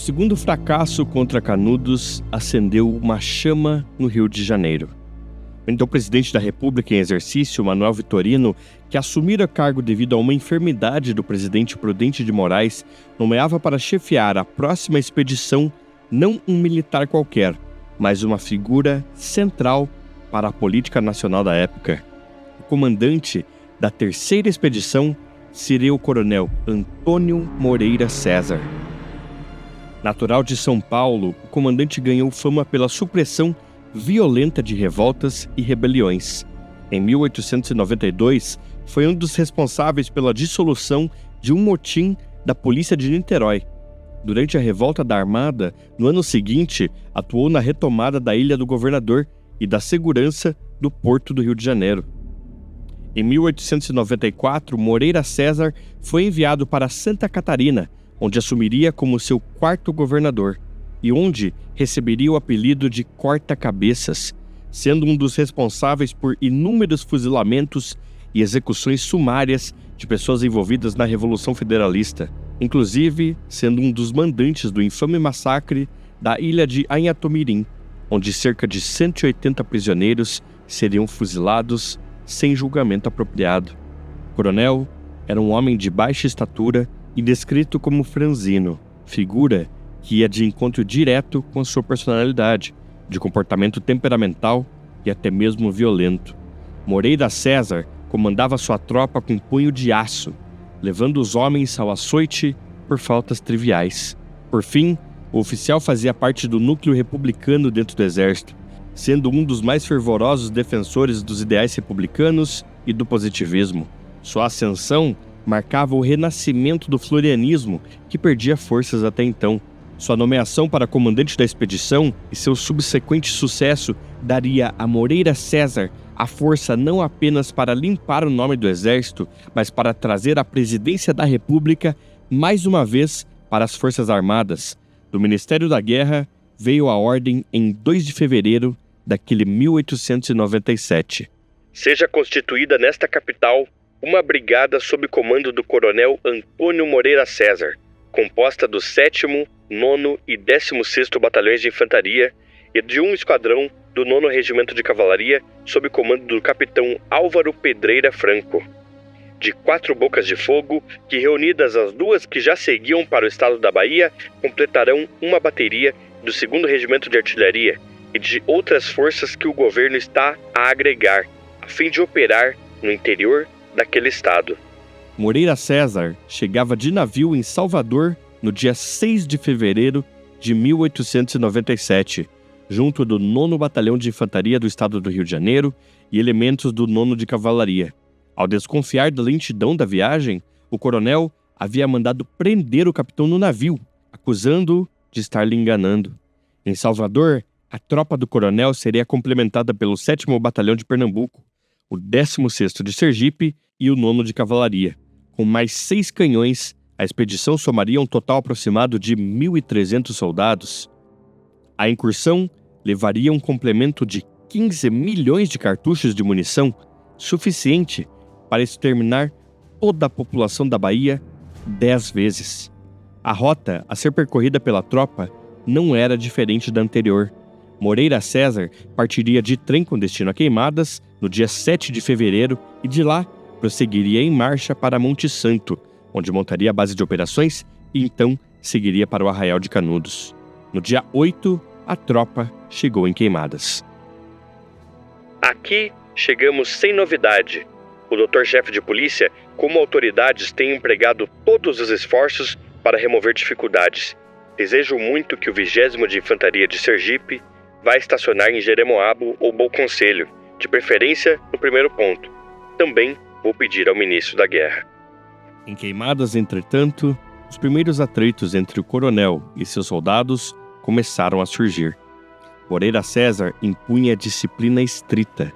segundo fracasso contra Canudos acendeu uma chama no Rio de Janeiro. O então presidente da República em exercício, Manuel Vitorino, que assumira cargo devido a uma enfermidade do presidente Prudente de Moraes, nomeava para chefiar a próxima expedição não um militar qualquer, mas uma figura central para a política nacional da época. O comandante da terceira expedição seria o coronel Antônio Moreira César. Natural de São Paulo, o comandante ganhou fama pela supressão violenta de revoltas e rebeliões. Em 1892, foi um dos responsáveis pela dissolução de um motim da polícia de Niterói. Durante a revolta da Armada, no ano seguinte, atuou na retomada da Ilha do Governador e da segurança do Porto do Rio de Janeiro. Em 1894, Moreira César foi enviado para Santa Catarina, onde assumiria como seu quarto governador, e onde receberia o apelido de Corta-Cabeças, sendo um dos responsáveis por inúmeros fuzilamentos e execuções sumárias de pessoas envolvidas na Revolução Federalista, inclusive sendo um dos mandantes do infame massacre da ilha de Anhatomirim, onde cerca de 180 prisioneiros seriam fuzilados sem julgamento apropriado. O coronel era um homem de baixa estatura e descrito como franzino, figura que ia de encontro direto com a sua personalidade, de comportamento temperamental e até mesmo violento. Moreira César comandava sua tropa com punho de aço, levando os homens ao açoite por faltas triviais. Por fim, o oficial fazia parte do núcleo republicano dentro do exército, sendo um dos mais fervorosos defensores dos ideais republicanos e do positivismo. Sua ascensão marcava o renascimento do florianismo, que perdia forças até então. Sua nomeação para comandante da expedição e seu subsequente sucesso daria a Moreira César a força não apenas para limpar o nome do exército, mas para trazer a presidência da República mais uma vez para as Forças Armadas. Do Ministério da Guerra veio a ordem em 2 de fevereiro daquele 1897. Seja constituída nesta capital uma brigada sob comando do coronel Antônio Moreira César, composta do 7º, 9º e 16º Batalhões de Infantaria e de um esquadrão do 9º Regimento de Cavalaria sob comando do capitão Álvaro Pedreira Franco. De 4 bocas de fogo, que reunidas as 2 que já seguiam para o estado da Bahia, completarão uma bateria do 2º Regimento de Artilharia e de outras forças que o governo está a agregar, a fim de operar no interior daquele estado. Moreira César chegava de navio em Salvador no dia 6 de fevereiro de 1897, junto do 9º Batalhão de Infantaria do Estado do Rio de Janeiro e elementos do 9º de Cavalaria. Ao desconfiar da lentidão da viagem, o coronel havia mandado prender o capitão no navio, acusando-o de estar lhe enganando. Em Salvador, a tropa do coronel seria complementada pelo 7º Batalhão de Pernambuco, o 16º de Sergipe e o 9º de Cavalaria. Com mais 6 canhões, a expedição somaria um total aproximado de 1.300 soldados. A incursão levaria um complemento de 15 milhões de cartuchos de munição, suficiente para exterminar toda a população da Bahia 10 vezes. A rota a ser percorrida pela tropa não era diferente da anterior. Moreira César partiria de trem com destino a Queimadas no dia 7 de fevereiro e de lá prosseguiria em marcha para Monte Santo, onde montaria a base de operações e então seguiria para o Arraial de Canudos. No dia 8, a tropa chegou em Queimadas. Aqui chegamos sem novidade. O doutor-chefe de polícia, como autoridades, tem empregado todos os esforços para remover dificuldades. Desejo muito que o 20º de Infantaria de Sergipe vá estacionar em Jeremoabo ou Bom Conselho, de preferência no primeiro ponto. Também vou pedir ao ministro da Guerra. Em Queimadas, entretanto, os primeiros atritos entre o coronel e seus soldados começaram a surgir. Moreira César impunha disciplina estrita,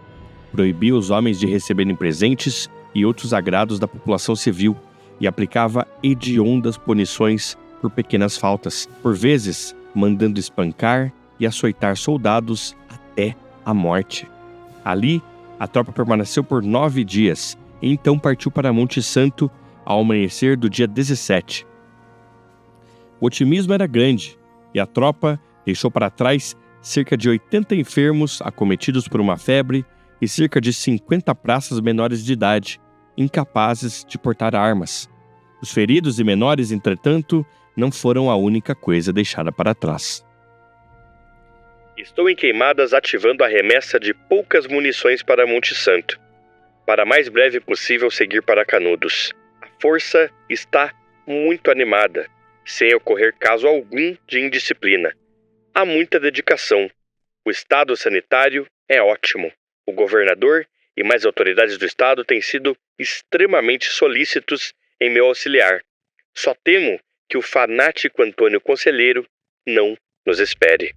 proibia os homens de receberem presentes e outros agrados da população civil e aplicava hediondas punições por pequenas faltas, por vezes mandando espancar e açoitar soldados até a morte. Ali, a tropa permaneceu por 9 dias e então partiu para Monte Santo ao amanhecer do dia 17. O otimismo era grande, e a tropa deixou para trás cerca de 80 enfermos acometidos por uma febre e cerca de 50 praças menores de idade, incapazes de portar armas. Os feridos e menores, entretanto, não foram a única coisa deixada para trás. Estou em Queimadas ativando a remessa de poucas munições para Monte Santo, para mais breve possível seguir para Canudos. A força está muito animada, sem ocorrer caso algum de indisciplina. Há muita dedicação. O estado sanitário é ótimo. O governador e mais autoridades do estado têm sido extremamente solícitos em meu auxiliar. Só temo que o fanático Antônio Conselheiro não nos espere.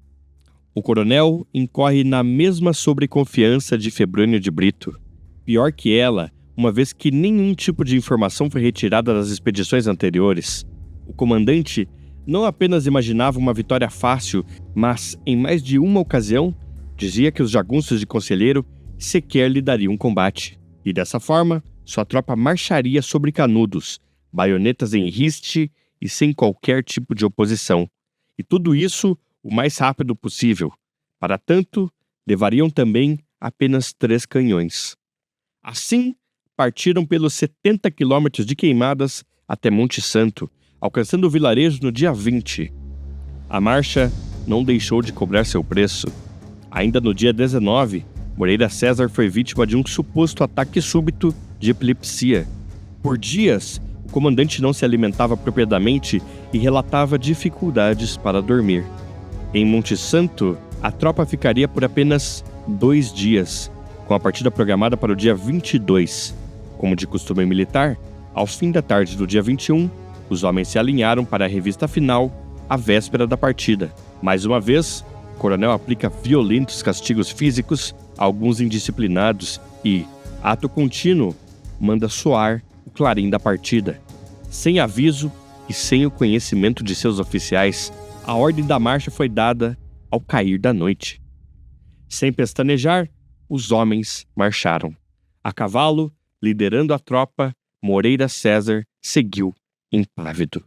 O coronel incorre na mesma sobreconfiança de Febrônio de Brito. Pior que ela, uma vez que nenhum tipo de informação foi retirada das expedições anteriores. O comandante não apenas imaginava uma vitória fácil, mas, em mais de uma ocasião, dizia que os jagunços de Conselheiro sequer lhe dariam combate. E dessa forma, sua tropa marcharia sobre Canudos, baionetas em riste e sem qualquer tipo de oposição. E tudo isso o mais rápido possível. Para tanto, levariam também apenas 3 canhões. Assim, partiram pelos 70 quilômetros de Queimadas até Monte Santo, alcançando o vilarejo no dia 20. A marcha não deixou de cobrar seu preço. Ainda no dia 19, Moreira César foi vítima de um suposto ataque súbito de epilepsia. Por dias, o comandante não se alimentava apropriadamente e relatava dificuldades para dormir. Em Monte Santo, a tropa ficaria por apenas 2 dias, com a partida programada para o dia 22. Como de costume militar, ao fim da tarde do dia 21, os homens se alinharam para a revista final, à véspera da partida. Mais uma vez, o coronel aplica violentos castigos físicos a alguns indisciplinados e, ato contínuo, manda soar o clarim da partida. Sem aviso e sem o conhecimento de seus oficiais, a ordem da marcha foi dada ao cair da noite. Sem pestanejar, os homens marcharam. A cavalo, liderando a tropa, Moreira César seguiu impávido.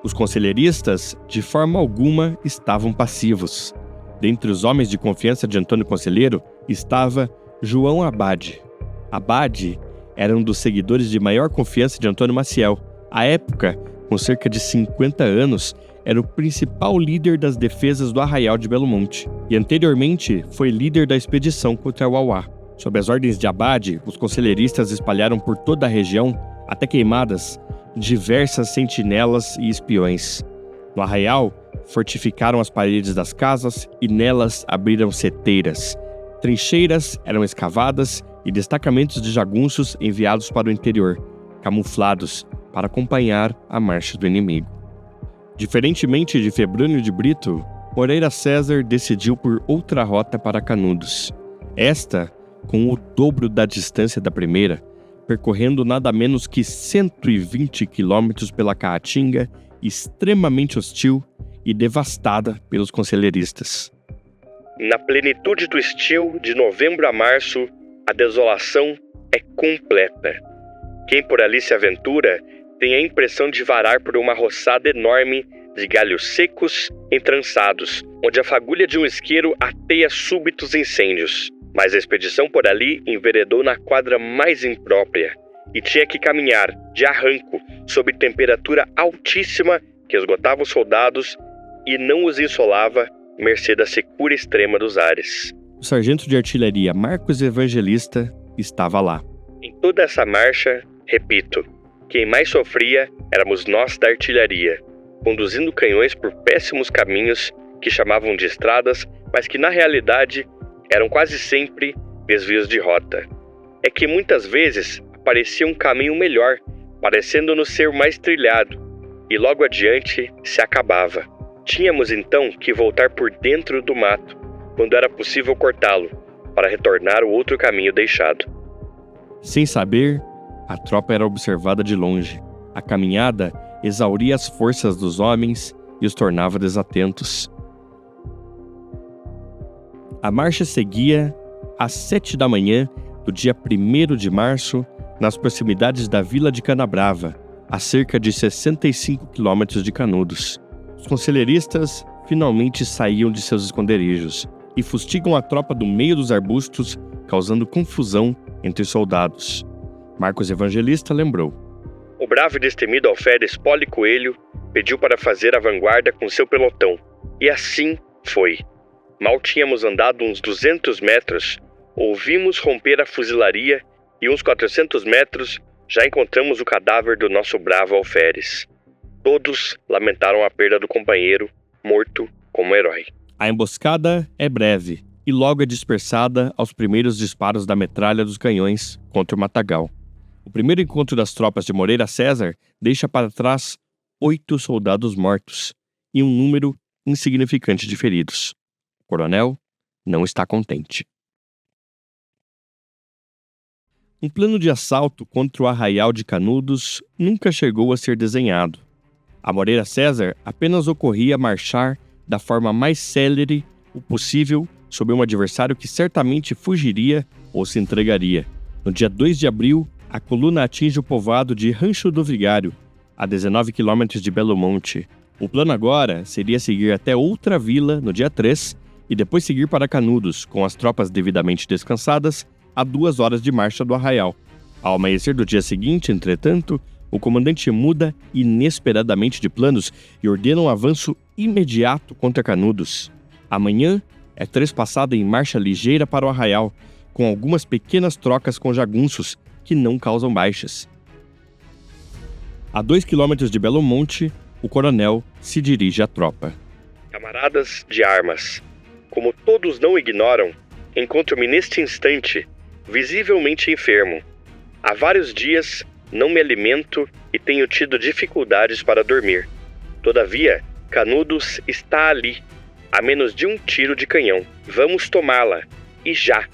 Os conselheiristas, de forma alguma, estavam passivos. Dentre os homens de confiança de Antônio Conselheiro estava João Abade. Abade era um dos seguidores de maior confiança de Antônio Maciel. À época, com cerca de 50 anos, era o principal líder das defesas do Arraial de Belo Monte e anteriormente foi líder da expedição contra Uauá. Sob as ordens de Abade, os conselheiristas espalharam por toda a região, até Queimadas, diversas sentinelas e espiões. No Arraial, fortificaram as paredes das casas e nelas abriram seteiras. Trincheiras eram escavadas e destacamentos de jagunços enviados para o interior, camuflados para acompanhar a marcha do inimigo. Diferentemente de Febrônio de Brito, Moreira César decidiu por outra rota para Canudos. Esta, com o dobro da distância da primeira, percorrendo nada menos que 120 quilômetros pela Caatinga, extremamente hostil e devastada pelos conselheiristas. Na plenitude do estio, de novembro a março, a desolação é completa. Quem por ali se aventura tem a impressão de varar por uma roçada enorme de galhos secos entrançados, onde a fagulha de um isqueiro ateia súbitos incêndios. Mas a expedição por ali enveredou na quadra mais imprópria e tinha que caminhar, de arranco, sob temperatura altíssima que esgotava os soldados e não os insolava, mercê da secura extrema dos ares. O sargento de artilharia Marcos Evangelista estava lá. Em toda essa marcha, repito, quem mais sofria éramos nós da artilharia, conduzindo canhões por péssimos caminhos que chamavam de estradas, mas que na realidade eram quase sempre desvios de rota. É que muitas vezes aparecia um caminho melhor, parecendo-nos ser mais trilhado, e logo adiante se acabava. Tínhamos então que voltar por dentro do mato, quando era possível cortá-lo, para retornar o outro caminho deixado. Sem saber, a tropa era observada de longe. A caminhada exauria as forças dos homens e os tornava desatentos. A marcha seguia às 7 da manhã do dia 1º de março, nas proximidades da vila de Canabrava, a cerca de 65 quilômetros de Canudos. Os conselheiristas finalmente saíam de seus esconderijos e fustigam a tropa do meio dos arbustos, causando confusão entre os soldados. Marcos Evangelista lembrou: o bravo e destemido alferes Poli Coelho pediu para fazer a vanguarda com seu pelotão, e assim foi. Mal tínhamos andado uns 200 metros, ouvimos romper a fuzilaria e uns 400 metros já encontramos o cadáver do nosso bravo alferes. Todos lamentaram a perda do companheiro, morto como herói. A emboscada é breve e logo é dispersada aos primeiros disparos da metralha dos canhões contra o matagal. O primeiro encontro das tropas de Moreira César deixa para trás 8 soldados mortos e um número insignificante de feridos. O coronel não está contente. Um plano de assalto contra o arraial de Canudos nunca chegou a ser desenhado. A Moreira César apenas ocorria marchar da forma mais célere possível sobre um adversário que certamente fugiria ou se entregaria. No dia 2 de abril, a coluna atinge o povoado de Rancho do Vigário, a 19 quilômetros de Belo Monte. O plano agora seria seguir até outra vila no dia 3 e depois seguir para Canudos, com as tropas devidamente descansadas, a 2 horas de marcha do arraial. Ao amanhecer do dia seguinte, entretanto, o comandante muda inesperadamente de planos e ordena um avanço imediato contra Canudos. Amanhã é trespassada em marcha ligeira para o arraial, com algumas pequenas trocas com jagunços, que não causam baixas. A 2 quilômetros de Belo Monte, o coronel se dirige à tropa. Camaradas de armas, como todos não ignoram, encontro-me neste instante visivelmente enfermo. Há vários dias não me alimento e tenho tido dificuldades para dormir. Todavia, Canudos está ali, a menos de um tiro de canhão. Vamos tomá-la, e já.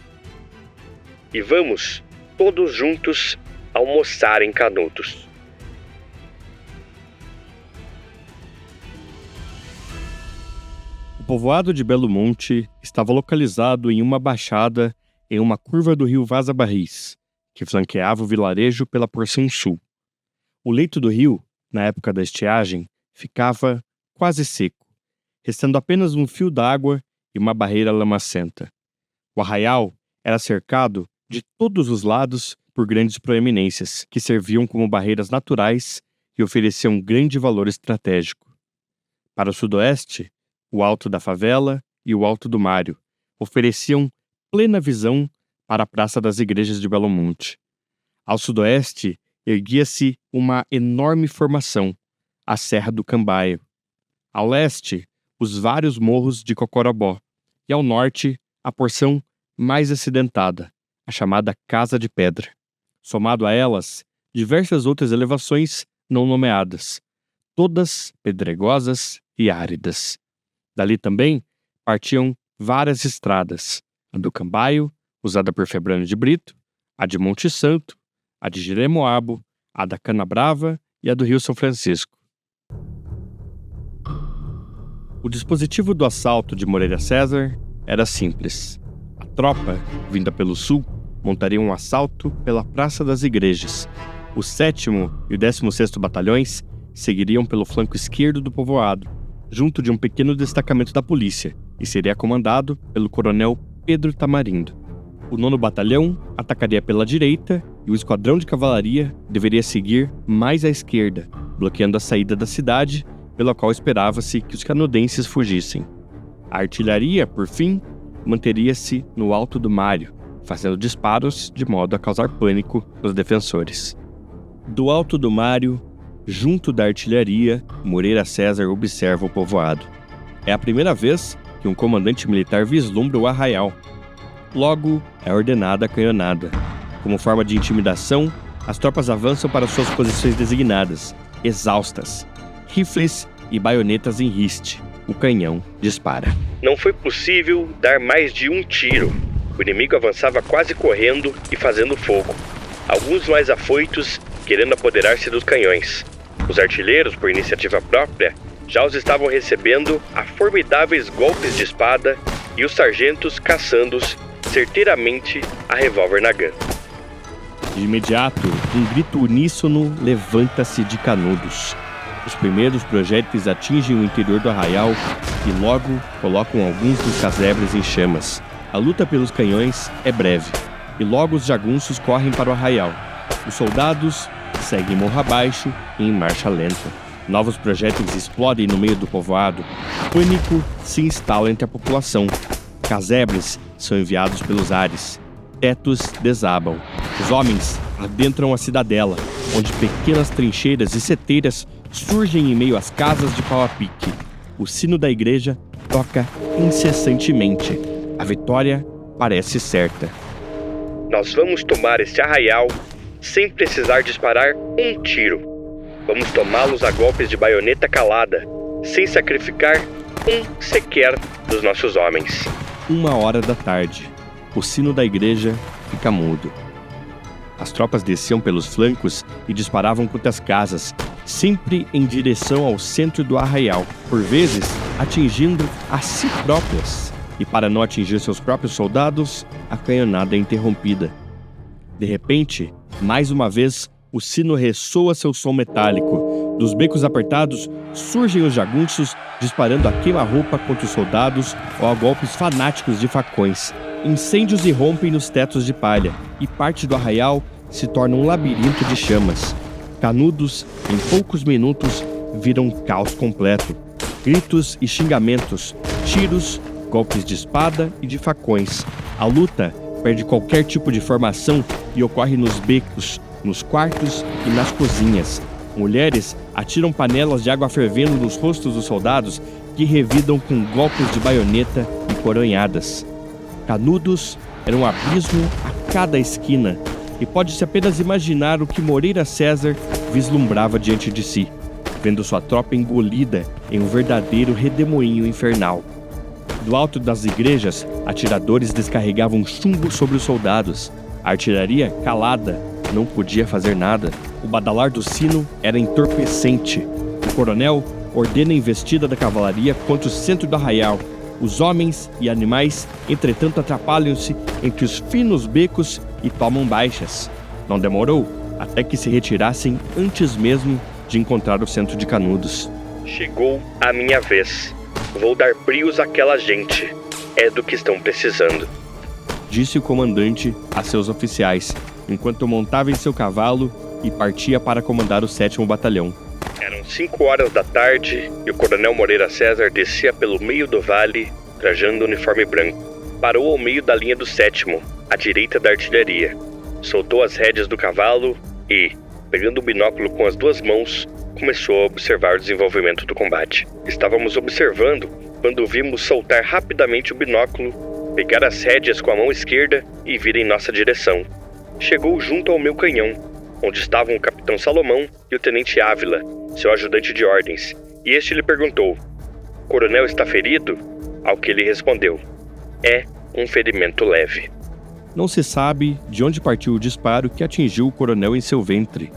E vamos, todos juntos, almoçar em Canudos. O povoado de Belo Monte estava localizado em uma baixada em uma curva do rio Vaza Barris, que flanqueava o vilarejo pela porção sul. O leito do rio, na época da estiagem, ficava quase seco, restando apenas um fio d'água e uma barreira lamacenta. O arraial era cercado de todos os lados por grandes proeminências, que serviam como barreiras naturais e ofereciam grande valor estratégico. Para o sudoeste, o Alto da Favela e o Alto do Mário ofereciam plena visão para a Praça das Igrejas de Belo Monte. Ao sudoeste, erguia-se uma enorme formação, a Serra do Cambaio. Ao leste, os vários morros de Cocorobó. E ao norte, a porção mais acidentada, a chamada Casa de Pedra. Somado a elas, diversas outras elevações não nomeadas, todas pedregosas e áridas. Dali também partiam várias estradas, a do Cambaio, usada por Febrânio de Brito, a de Monte Santo, a de Jeremoabo, a da Canabrava e a do Rio São Francisco. O dispositivo do assalto de Moreira César era simples. A tropa, vinda pelo sul, montaria um assalto pela Praça das Igrejas. O 7º e o 16º batalhões seguiriam pelo flanco esquerdo do povoado, junto de um pequeno destacamento da polícia, e seria comandado pelo coronel Pedro Tamarindo. O 9º batalhão atacaria pela direita e o esquadrão de cavalaria deveria seguir mais à esquerda, bloqueando a saída da cidade, pela qual esperava-se que os canudenses fugissem. A artilharia, por fim, manteria-se no Alto do Mário, fazendo disparos de modo a causar pânico nos defensores. Do Alto do Mário, junto da artilharia, Moreira César observa o povoado. É a primeira vez que um comandante militar vislumbra o arraial. Logo, é ordenada a canhonada. Como forma de intimidação, as tropas avançam para suas posições designadas, exaustas. Rifles e baionetas em riste. O canhão dispara. Não foi possível dar mais de um tiro. O inimigo avançava quase correndo e fazendo fogo. Alguns mais afoitos, querendo apoderar-se dos canhões. Os artilheiros, por iniciativa própria, já os estavam recebendo a formidáveis golpes de espada e os sargentos caçando-os certeiramente a revólver Nagant. De imediato, um grito uníssono levanta-se de Canudos. Os primeiros projéteis atingem o interior do arraial e logo colocam alguns dos casebres em chamas. A luta pelos canhões é breve e logo os jagunços correm para o arraial. Os soldados seguem morro abaixo e em marcha lenta. Novos projéteis explodem no meio do povoado. Pânico se instala entre a população. Casebres são enviados pelos ares. Tetos desabam. Os homens adentram a cidadela, onde pequenas trincheiras e seteiras surgem em meio às casas de pau a pique. O sino da igreja toca incessantemente. A vitória parece certa. Nós vamos tomar este arraial sem precisar disparar um tiro. Vamos tomá-los a golpes de baioneta calada, sem sacrificar um sequer dos nossos homens. 1h. O sino da igreja fica mudo. As tropas desciam pelos flancos e disparavam contra as casas, sempre em direção ao centro do arraial, por vezes atingindo a si próprias. E para não atingir seus próprios soldados, a canhonada é interrompida. De repente, mais uma vez, o sino ressoa seu som metálico. Dos becos apertados, surgem os jagunços, disparando a queima-roupa contra os soldados ou a golpes fanáticos de facões. Incêndios irrompem nos tetos de palha, e parte do arraial se torna um labirinto de chamas. Canudos, em poucos minutos, viram um caos completo. Gritos e xingamentos, tiros, golpes de espada e de facões. A luta perde qualquer tipo de formação e ocorre nos becos, nos quartos e nas cozinhas. Mulheres atiram panelas de água fervendo nos rostos dos soldados, que revidam com golpes de baioneta e coronhadas. Canudos era um abismo a cada esquina, e pode-se apenas imaginar o que Moreira César vislumbrava diante de si, vendo sua tropa engolida em um verdadeiro redemoinho infernal. Do alto das igrejas, atiradores descarregavam chumbo sobre os soldados. A artilharia, calada, não podia fazer nada. O badalar do sino era entorpecente. O coronel ordena a investida da cavalaria contra o centro do arraial. Os homens e animais, entretanto, atrapalham-se entre os finos becos e tomam baixas. Não demorou até que se retirassem antes mesmo de encontrar o centro de Canudos. Chegou a minha vez. Vou dar brios àquela gente. É do que estão precisando, disse o comandante a seus oficiais, enquanto montava em seu cavalo e partia para comandar o 7º Batalhão. Eram 5h e o coronel Moreira César descia pelo meio do vale, trajando o uniforme branco. Parou ao meio da linha do 7º, à direita da artilharia. Soltou as rédeas do cavalo e, pegando o binóculo com as duas mãos, começou a observar o desenvolvimento do combate. Estávamos observando quando vimos soltar rapidamente o binóculo, pegar as rédeas com a mão esquerda e vir em nossa direção. Chegou junto ao meu canhão, onde estavam o capitão Salomão e o tenente Ávila, seu ajudante de ordens, e este lhe perguntou: "O coronel está ferido?" Ao que ele respondeu: "É um ferimento leve." Não se sabe de onde partiu o disparo que atingiu o coronel em seu ventre.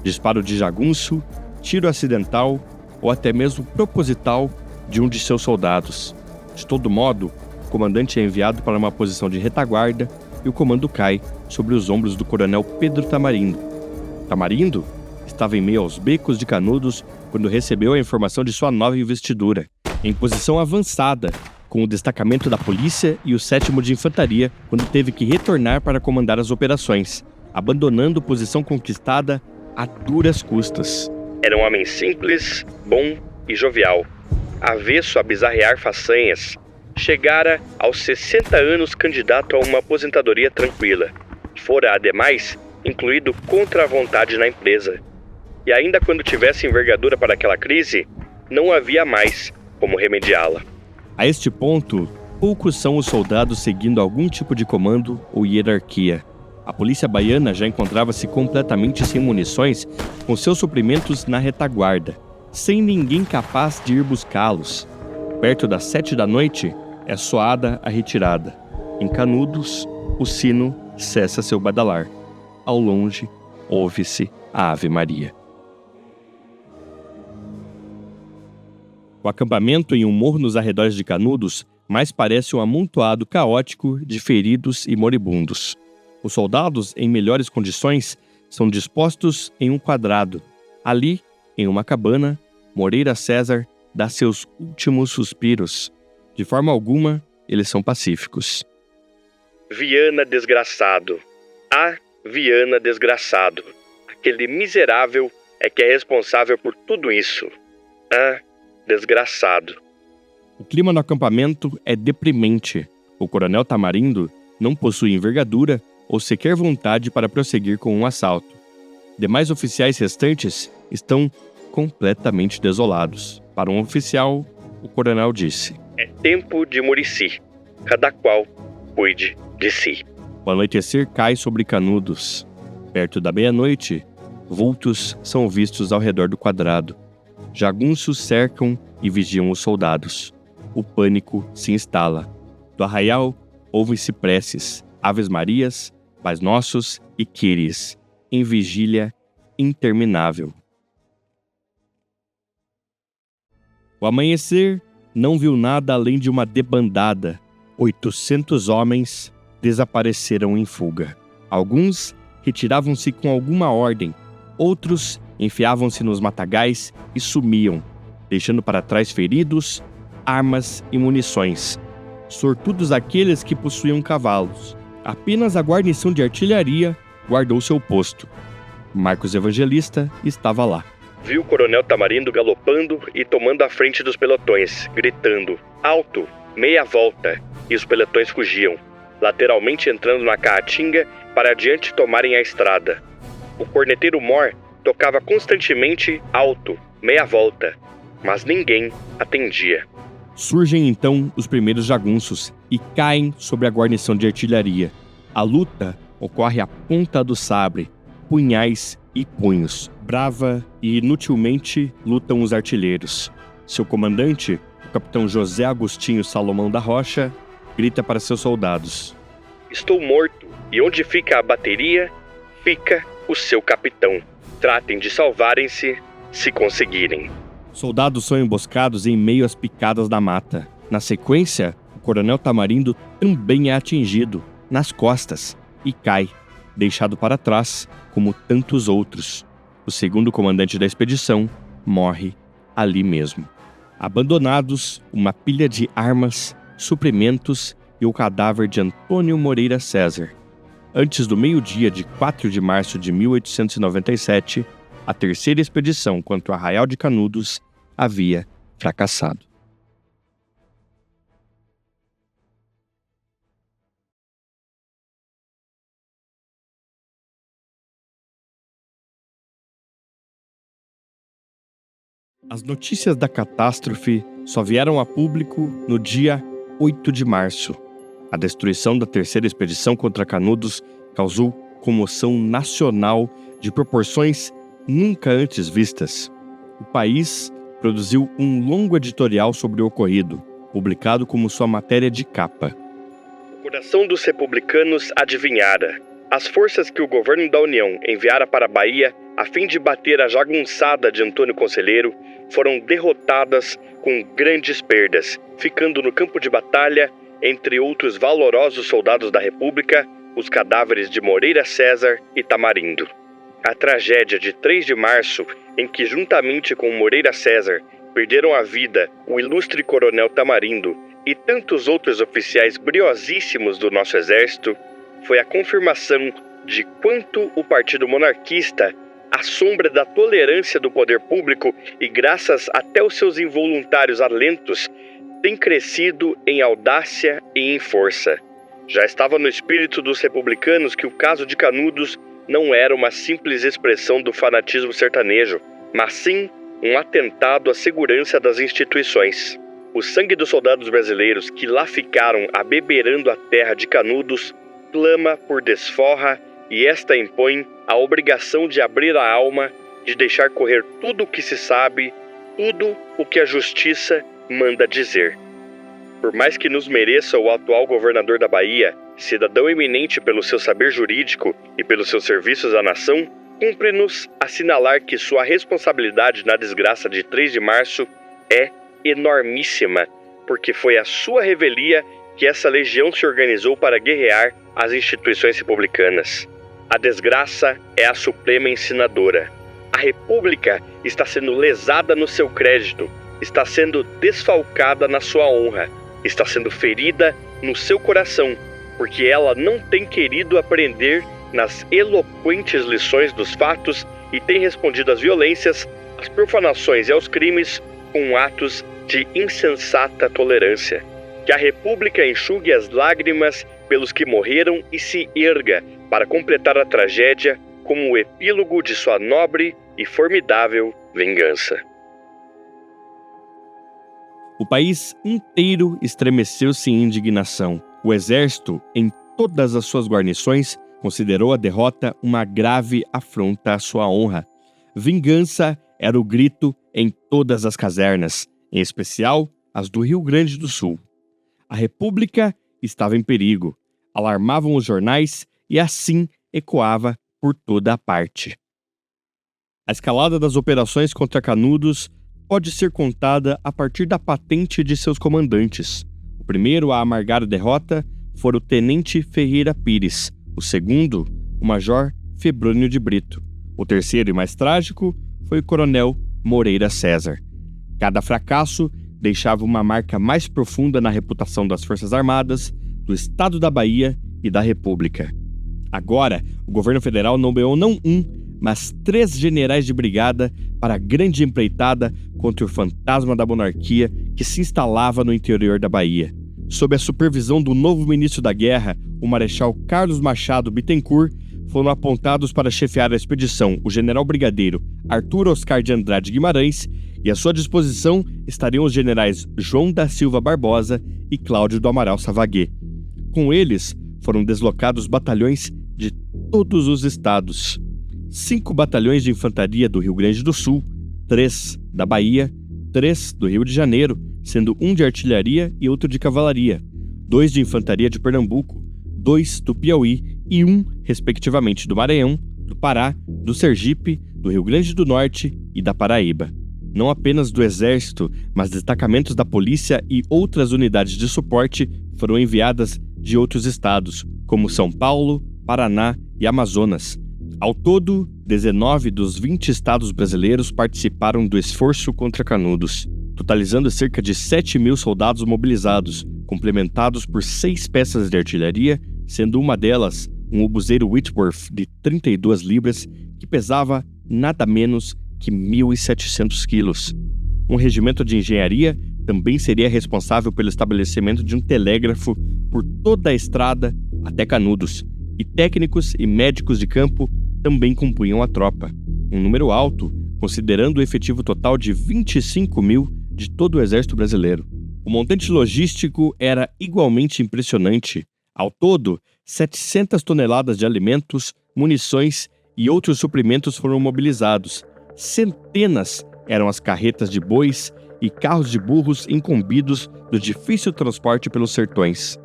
Disparo de jagunço, tiro acidental ou até mesmo proposital de um de seus soldados. De todo modo, o comandante é enviado para uma posição de retaguarda e o comando cai sobre os ombros do coronel Pedro Tamarindo. Tamarindo estava em meio aos becos de Canudos quando recebeu a informação de sua nova investidura, em posição avançada, com o destacamento da polícia e o 7º de infantaria, quando teve que retornar para comandar as operações, abandonando posição conquistada a duras custas. Era um homem simples, bom e jovial, avesso a bizarrear façanhas. Chegara aos 60 anos candidato a uma aposentadoria tranquila. Fora, ademais, incluído contra a vontade na empresa. E ainda quando tivesse envergadura para aquela crise, não havia mais como remediá-la. A este ponto, poucos são os soldados seguindo algum tipo de comando ou hierarquia. A polícia baiana já encontrava-se completamente sem munições, com seus suprimentos na retaguarda, sem ninguém capaz de ir buscá-los. Perto das 7h é soada a retirada. Em Canudos, o sino cessa seu badalar. Ao longe, ouve-se a Ave Maria. O acampamento em um morro nos arredores de Canudos mas parece um amontoado caótico de feridos e moribundos. Os soldados, em melhores condições, são dispostos em um quadrado. Ali, em uma cabana, Moreira César dá seus últimos suspiros. De forma alguma, eles são pacíficos. Viana desgraçado. Ah, Viana desgraçado. Aquele miserável é que é responsável por tudo isso. Ah, desgraçado. O clima no acampamento é deprimente. O coronel Tamarindo não possui envergadura ou sequer vontade para prosseguir com um assalto. Demais oficiais restantes estão completamente desolados. Para um oficial, o coronel disse: É tempo de Murici. Cada qual cuide de si. O anoitecer cai sobre Canudos. Perto da meia-noite, vultos são vistos ao redor do quadrado. Jagunços cercam e vigiam os soldados. O pânico se instala. Do arraial, ouvem-se preces, Aves-Marias, Pais Nossos e Kyries, em vigília interminável. O amanhecer não viu nada além de uma debandada. 800 homens desapareceram em fuga. Alguns retiravam-se com alguma ordem, outros enfiavam-se nos matagais e sumiam, deixando para trás feridos, armas e munições. Sortudos aqueles que possuíam cavalos. Apenas a guarnição de artilharia guardou seu posto. Marcos Evangelista estava lá. Viu o coronel Tamarindo galopando e tomando a frente dos pelotões, gritando: alto, meia volta, e os pelotões fugiam, lateralmente entrando na caatinga para adiante tomarem a estrada. O corneteiro Mor tocava constantemente alto, meia volta, mas ninguém atendia. Surgem então os primeiros jagunços e caem sobre a guarnição de artilharia. A luta ocorre à ponta do sabre, punhais e punhos. Brava e inutilmente lutam os artilheiros. Seu comandante, o capitão José Agostinho Salomão da Rocha, grita para seus soldados: Estou morto, e onde fica a bateria, fica o seu capitão. Tratem de salvarem-se, se conseguirem. Soldados são emboscados em meio às picadas da mata. Na sequência, o coronel Tamarindo também é atingido, nas costas, e cai, deixado para trás, como tantos outros. O segundo comandante da expedição morre ali mesmo. Abandonados, uma pilha de armas, suprimentos e o cadáver de Antônio Moreira César. Antes do meio-dia de 4 de março de 1897, a terceira expedição contra o Arraial de Canudos havia fracassado. As notícias da catástrofe só vieram a público no dia 8 de março. A destruição da terceira expedição contra Canudos causou comoção nacional de proporções nunca antes vistas. O país produziu um longo editorial sobre o ocorrido, publicado como sua matéria de capa. O coração dos republicanos adivinhara. As forças que o governo da União enviara para a Bahia a fim de bater a jagunçada de Antônio Conselheiro foram derrotadas com grandes perdas, ficando no campo de batalha, entre outros valorosos soldados da República, os cadáveres de Moreira César e Tamarindo. A tragédia de 3 de março, em que juntamente com Moreira César perderam a vida o ilustre coronel Tamarindo e tantos outros oficiais briosíssimos do nosso exército, foi a confirmação de quanto o Partido Monarquista, à sombra da tolerância do poder público e graças até os seus involuntários alentos, tem crescido em audácia e em força. Já estava no espírito dos republicanos que o caso de Canudos não era uma simples expressão do fanatismo sertanejo, mas sim um atentado à segurança das instituições. O sangue dos soldados brasileiros que lá ficaram abeberando a terra de Canudos clama por desforra e esta impõe a obrigação de abrir a alma, de deixar correr tudo o que se sabe, tudo o que a justiça manda dizer. Por mais que nos mereça o atual governador da Bahia, cidadão eminente pelo seu saber jurídico e pelos seus serviços à nação, cumpre-nos assinalar que sua responsabilidade na desgraça de 3 de março é enormíssima, porque foi a sua revelia que essa legião se organizou para guerrear as instituições republicanas. A desgraça é a suprema ensinadora. A República está sendo lesada no seu crédito, está sendo desfalcada na sua honra, está sendo ferida no seu coração, porque ela não tem querido aprender nas eloquentes lições dos fatos e tem respondido às violências, às profanações e aos crimes com atos de insensata tolerância. Que a República enxugue as lágrimas pelos que morreram e se erga para completar a tragédia como o epílogo de sua nobre e formidável vingança. O país inteiro estremeceu-se em indignação. O exército, em todas as suas guarnições, considerou a derrota uma grave afronta à sua honra. Vingança era o grito em todas as casernas, em especial as do Rio Grande do Sul. A República estava em perigo, alarmavam os jornais e assim ecoava por toda a parte. A escalada das operações contra Canudos pode ser contada a partir da patente de seus comandantes. O primeiro a amargar a derrota foi o tenente Ferreira Pires, o segundo, o major Febrônio de Brito. O terceiro e mais trágico foi o coronel Moreira César. Cada fracasso deixava uma marca mais profunda na reputação das Forças Armadas, do Estado da Bahia e da República. Agora, o governo federal nomeou não um, mas 3 generais de brigada para a grande empreitada contra o fantasma da monarquia que se instalava no interior da Bahia. Sob a supervisão do novo ministro da Guerra, o Marechal Carlos Machado Bittencourt, foram apontados para chefiar a expedição o general brigadeiro Arthur Oscar de Andrade Guimarães, e à sua disposição estariam os generais João da Silva Barbosa e Cláudio do Amaral Savagué. Com eles, foram deslocados batalhões de todos os estados. 5 batalhões de infantaria do Rio Grande do Sul, 3 da Bahia, 3 do Rio de Janeiro, sendo 1 de artilharia e outro de cavalaria, 2 de infantaria de Pernambuco, 2 do Piauí e 1, respectivamente, do Maranhão, do Pará, do Sergipe, do Rio Grande do Norte e da Paraíba. Não apenas do Exército, mas destacamentos da polícia e outras unidades de suporte foram enviadas de outros estados, como São Paulo, Paraná e Amazonas. Ao todo, 19 dos 20 estados brasileiros participaram do esforço contra Canudos, totalizando cerca de 7.000 soldados mobilizados, complementados por 6 peças de artilharia, sendo uma delas um obuseiro Whitworth de 32 libras, que pesava nada menos que 1.700 quilos. Um regimento de engenharia também seria responsável pelo estabelecimento de um telégrafo por toda a estrada até Canudos, e técnicos e médicos de campo também compunham a tropa, um número alto, considerando o efetivo total de 25.000 de todo o exército brasileiro. O montante logístico era igualmente impressionante. Ao todo, 700 toneladas de alimentos, munições e outros suprimentos foram mobilizados. Centenas eram as carretas de bois e carros de burros incumbidos do difícil transporte pelos sertões.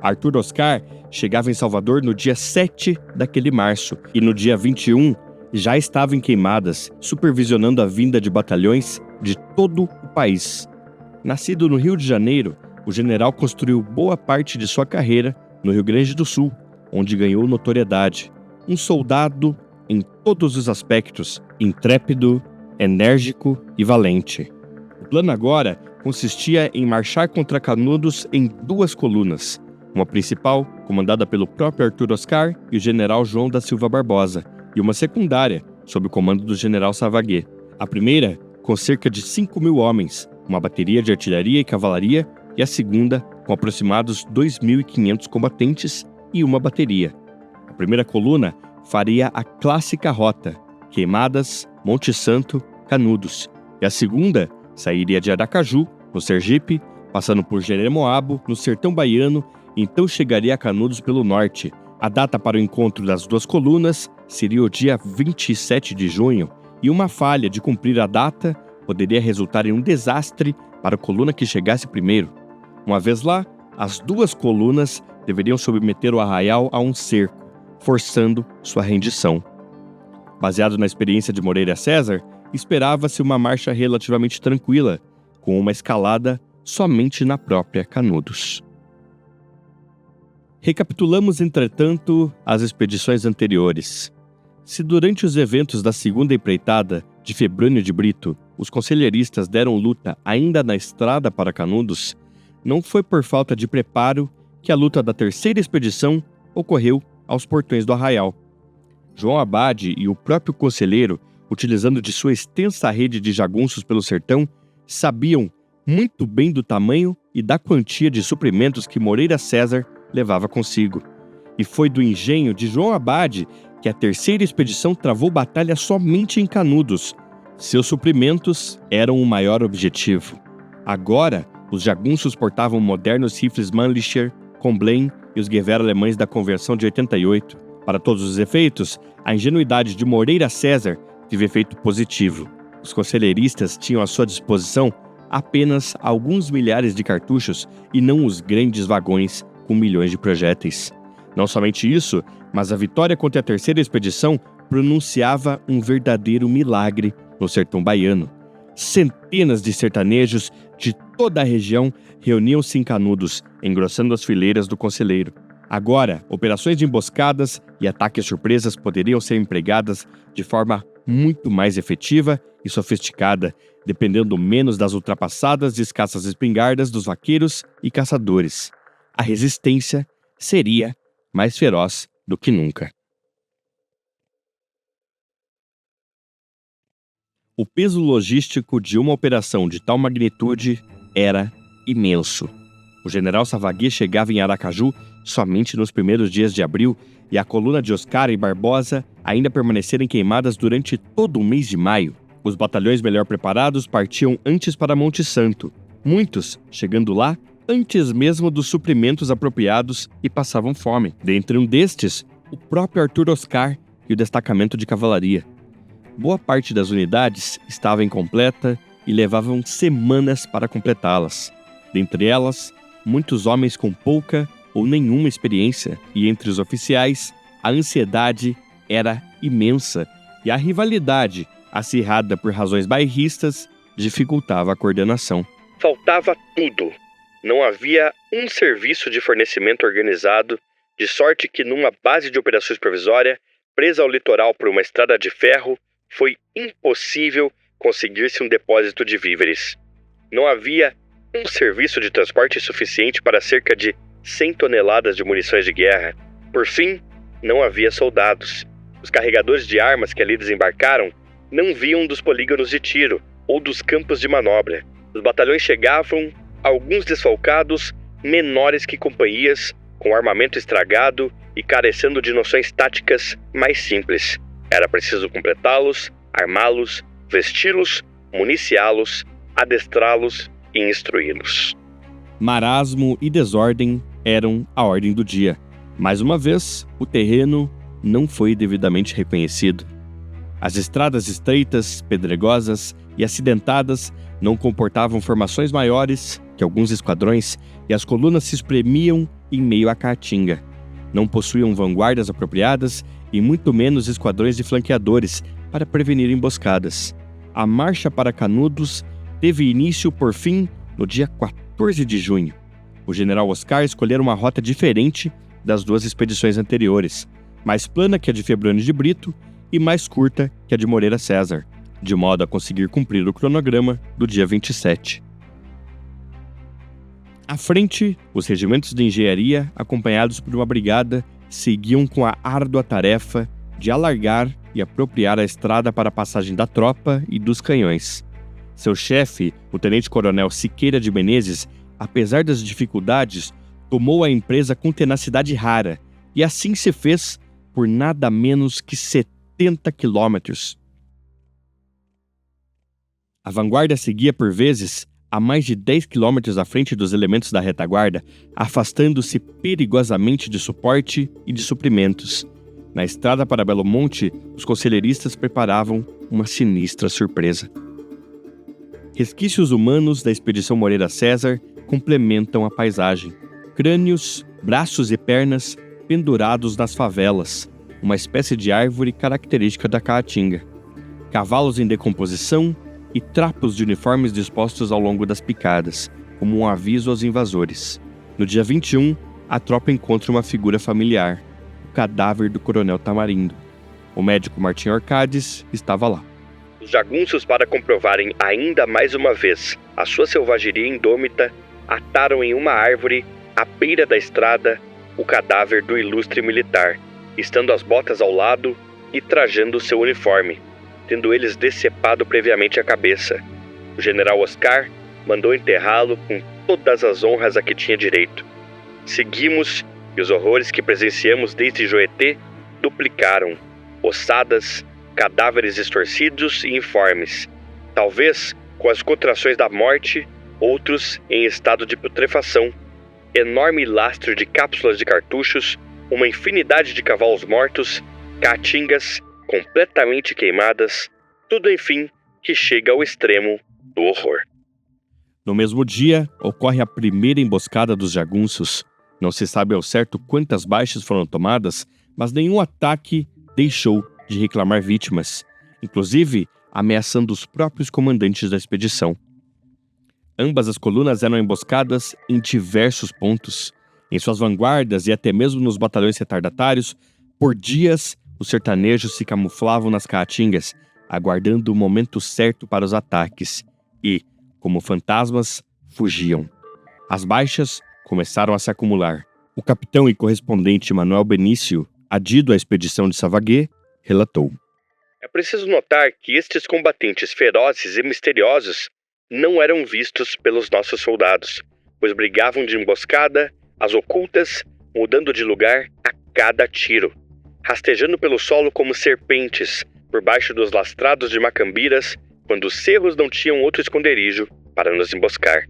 Arthur Oscar chegava em Salvador no dia 7 daquele março e no dia 21 já estava em Queimadas, supervisionando a vinda de batalhões de todo o país. Nascido no Rio de Janeiro, o general construiu boa parte de sua carreira no Rio Grande do Sul, onde ganhou notoriedade. Um soldado em todos os aspectos, intrépido, enérgico e valente. O plano agora consistia em marchar contra Canudos em 2 colunas, uma principal, comandada pelo próprio Arthur Oscar e o general João da Silva Barbosa, e uma secundária, sob o comando do general Savagué. A primeira, com cerca de 5.000 homens, uma bateria de artilharia e cavalaria, e a segunda, com aproximados 2.500 combatentes e uma bateria. A primeira coluna faria a clássica rota, Queimadas, Monte Santo, Canudos, e a segunda sairia de Aracaju, no Sergipe, passando por Jeremoabo, no sertão baiano, e então chegaria a Canudos pelo norte. A data para o encontro das 2 colunas seria o dia 27 de junho, e uma falha de cumprir a data poderia resultar em um desastre para a coluna que chegasse primeiro. Uma vez lá, as 2 colunas deveriam submeter o arraial a um cerco, forçando sua rendição. Baseado na experiência de Moreira César, esperava-se uma marcha relativamente tranquila, com uma escalada somente na própria Canudos. Recapitulamos, entretanto, as expedições anteriores. Se durante os eventos da segunda empreitada de Febrônio de Brito, os conselheiristas deram luta ainda na estrada para Canudos, não foi por falta de preparo que a luta da terceira expedição ocorreu aos portões do arraial. João Abade e o próprio conselheiro, utilizando de sua extensa rede de jagunços pelo sertão, sabiam muito bem do tamanho e da quantia de suprimentos que Moreira César levava consigo. E foi do engenho de João Abade que a terceira expedição travou batalha somente em Canudos. Seus suprimentos eram o maior objetivo. Agora, os jagunços portavam modernos rifles Mannlicher, Comblain e os Gewehr alemães da Convenção de 88. Para todos os efeitos, a ingenuidade de Moreira César teve efeito positivo. Os conselheiristas tinham à sua disposição apenas alguns milhares de cartuchos e não os grandes vagões com milhões de projéteis. Não somente isso, mas a vitória contra a terceira expedição pronunciava um verdadeiro milagre no sertão baiano. Centenas de sertanejos de toda a região reuniam-se em Canudos, engrossando as fileiras do conselheiro. Agora, operações de emboscadas e ataques surpresas poderiam ser empregadas de forma muito mais efetiva e sofisticada, dependendo menos das ultrapassadas e escassas espingardas dos vaqueiros e caçadores. A resistência seria mais feroz do que nunca. O peso logístico de uma operação de tal magnitude era imenso. O general Savagé chegava em Aracaju somente nos primeiros dias de abril e a coluna de Oscar e Barbosa ainda permanecerem queimadas durante todo o mês de maio. Os batalhões melhor preparados partiam antes para Monte Santo, muitos chegando lá antes mesmo dos suprimentos apropriados e passavam fome. Dentre um destes, o próprio Arthur Oscar e o destacamento de cavalaria. Boa parte das unidades estava incompleta e levavam semanas para completá-las. Dentre elas, muitos homens com pouca ou nenhuma experiência, e entre os oficiais, a ansiedade era imensa e a rivalidade, acirrada por razões bairristas, dificultava a coordenação. Faltava tudo. Não havia um serviço de fornecimento organizado, de sorte que numa base de operações provisória, presa ao litoral por uma estrada de ferro, foi impossível conseguir-se um depósito de víveres. Não havia um serviço de transporte suficiente para cerca de 100 toneladas de munições de guerra. Por fim, não havia soldados. Os carregadores de armas que ali desembarcaram não vinham dos polígonos de tiro ou dos campos de manobra. Os batalhões chegavam, alguns desfalcados, menores que companhias, com armamento estragado e carecendo de noções táticas mais simples. Era preciso completá-los, armá-los, vesti-los, municiá-los, adestrá-los e instruí-los. Marasmo e desordem eram a ordem do dia. Mais uma vez, o terreno não foi devidamente reconhecido. As estradas estreitas, pedregosas e acidentadas não comportavam formações maiores que alguns esquadrões e as colunas se espremiam em meio à caatinga. Não possuíam vanguardas apropriadas e muito menos esquadrões de flanqueadores para prevenir emboscadas. A marcha para Canudos teve início, por fim, no dia 14 de junho. O general Oscar escolhera uma rota diferente das duas expedições anteriores, mais plana que a de Febrônio de Brito e mais curta que a de Moreira César, de modo a conseguir cumprir o cronograma do dia 27. À frente, os regimentos de engenharia, acompanhados por uma brigada, seguiam com a árdua tarefa de alargar e apropriar a estrada para a passagem da tropa e dos canhões. Seu chefe, o tenente-coronel Siqueira de Menezes, apesar das dificuldades, tomou a empresa com tenacidade rara, e assim se fez por nada menos que 70 quilômetros. A vanguarda seguia por vezes a mais de 10 quilômetros à frente dos elementos da retaguarda, afastando-se perigosamente de suporte e de suprimentos. Na estrada para Belo Monte, os conselheiristas preparavam uma sinistra surpresa. Resquícios humanos da expedição Moreira César complementam a paisagem. Crânios, braços e pernas pendurados nas favelas, uma espécie de árvore característica da Caatinga. Cavalos em decomposição e trapos de uniformes dispostos ao longo das picadas. como um aviso aos invasores. No dia 21, a tropa encontra uma figura familiar, o cadáver do coronel Tamarindo. O médico Martim Orcades estava lá. Os jagunços, para comprovarem ainda mais uma vez a sua selvageria indômita, ataram em uma árvore, à beira da estrada, o cadáver do ilustre militar, estando as botas ao lado e trajando seu uniforme, tendo eles decepado previamente a cabeça. O general Oscar mandou enterrá-lo com todas as honras a que tinha direito. Seguimos, e os horrores que presenciamos desde Joeté duplicaram. Ossadas, cadáveres estorcidos e informes, talvez com as contrações da morte, outros em estado de putrefação, enorme lastro de cápsulas de cartuchos, uma infinidade de cavalos mortos, caatingas completamente queimadas, tudo enfim que chega ao extremo do horror. No mesmo dia, ocorre a primeira emboscada dos jagunços. Não se sabe ao certo quantas baixas foram tomadas, mas nenhum ataque deixou de reclamar vítimas, inclusive ameaçando os próprios comandantes da expedição. Ambas as colunas eram emboscadas em diversos pontos. Em suas vanguardas e até mesmo nos batalhões retardatários, por dias os sertanejos se camuflavam nas caatingas, aguardando o momento certo para os ataques e, como fantasmas, fugiam. As baixas começaram a se acumular. O capitão e correspondente Manuel Benício, adido à expedição de Savagué, relatou: É preciso notar que estes combatentes ferozes e misteriosos não eram vistos pelos nossos soldados, pois brigavam de emboscada, às ocultas, mudando de lugar a cada tiro, rastejando pelo solo como serpentes, por baixo dos lastrados de macambiras, quando os cerros não tinham outro esconderijo para nos emboscar.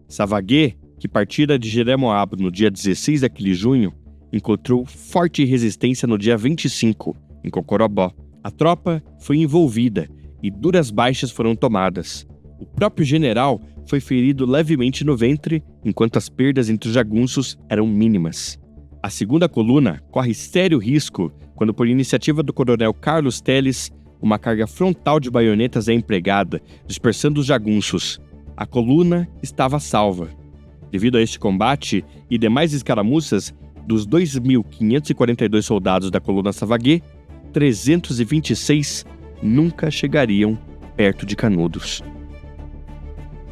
Savagué, que partira de Jeremoabo no dia 16 daquele junho, encontrou forte resistência no dia 25, em Cocorobó. A tropa foi envolvida e duras baixas foram tomadas. O próprio general foi ferido levemente no ventre, enquanto as perdas entre os jagunços eram mínimas. A segunda coluna corre sério risco quando, por iniciativa do coronel Carlos Teles, uma carga frontal de baionetas é empregada, dispersando os jagunços. A coluna estava salva. Devido a este combate e demais escaramuças, dos 2.542 soldados da coluna Savagué, 326 nunca chegariam perto de Canudos.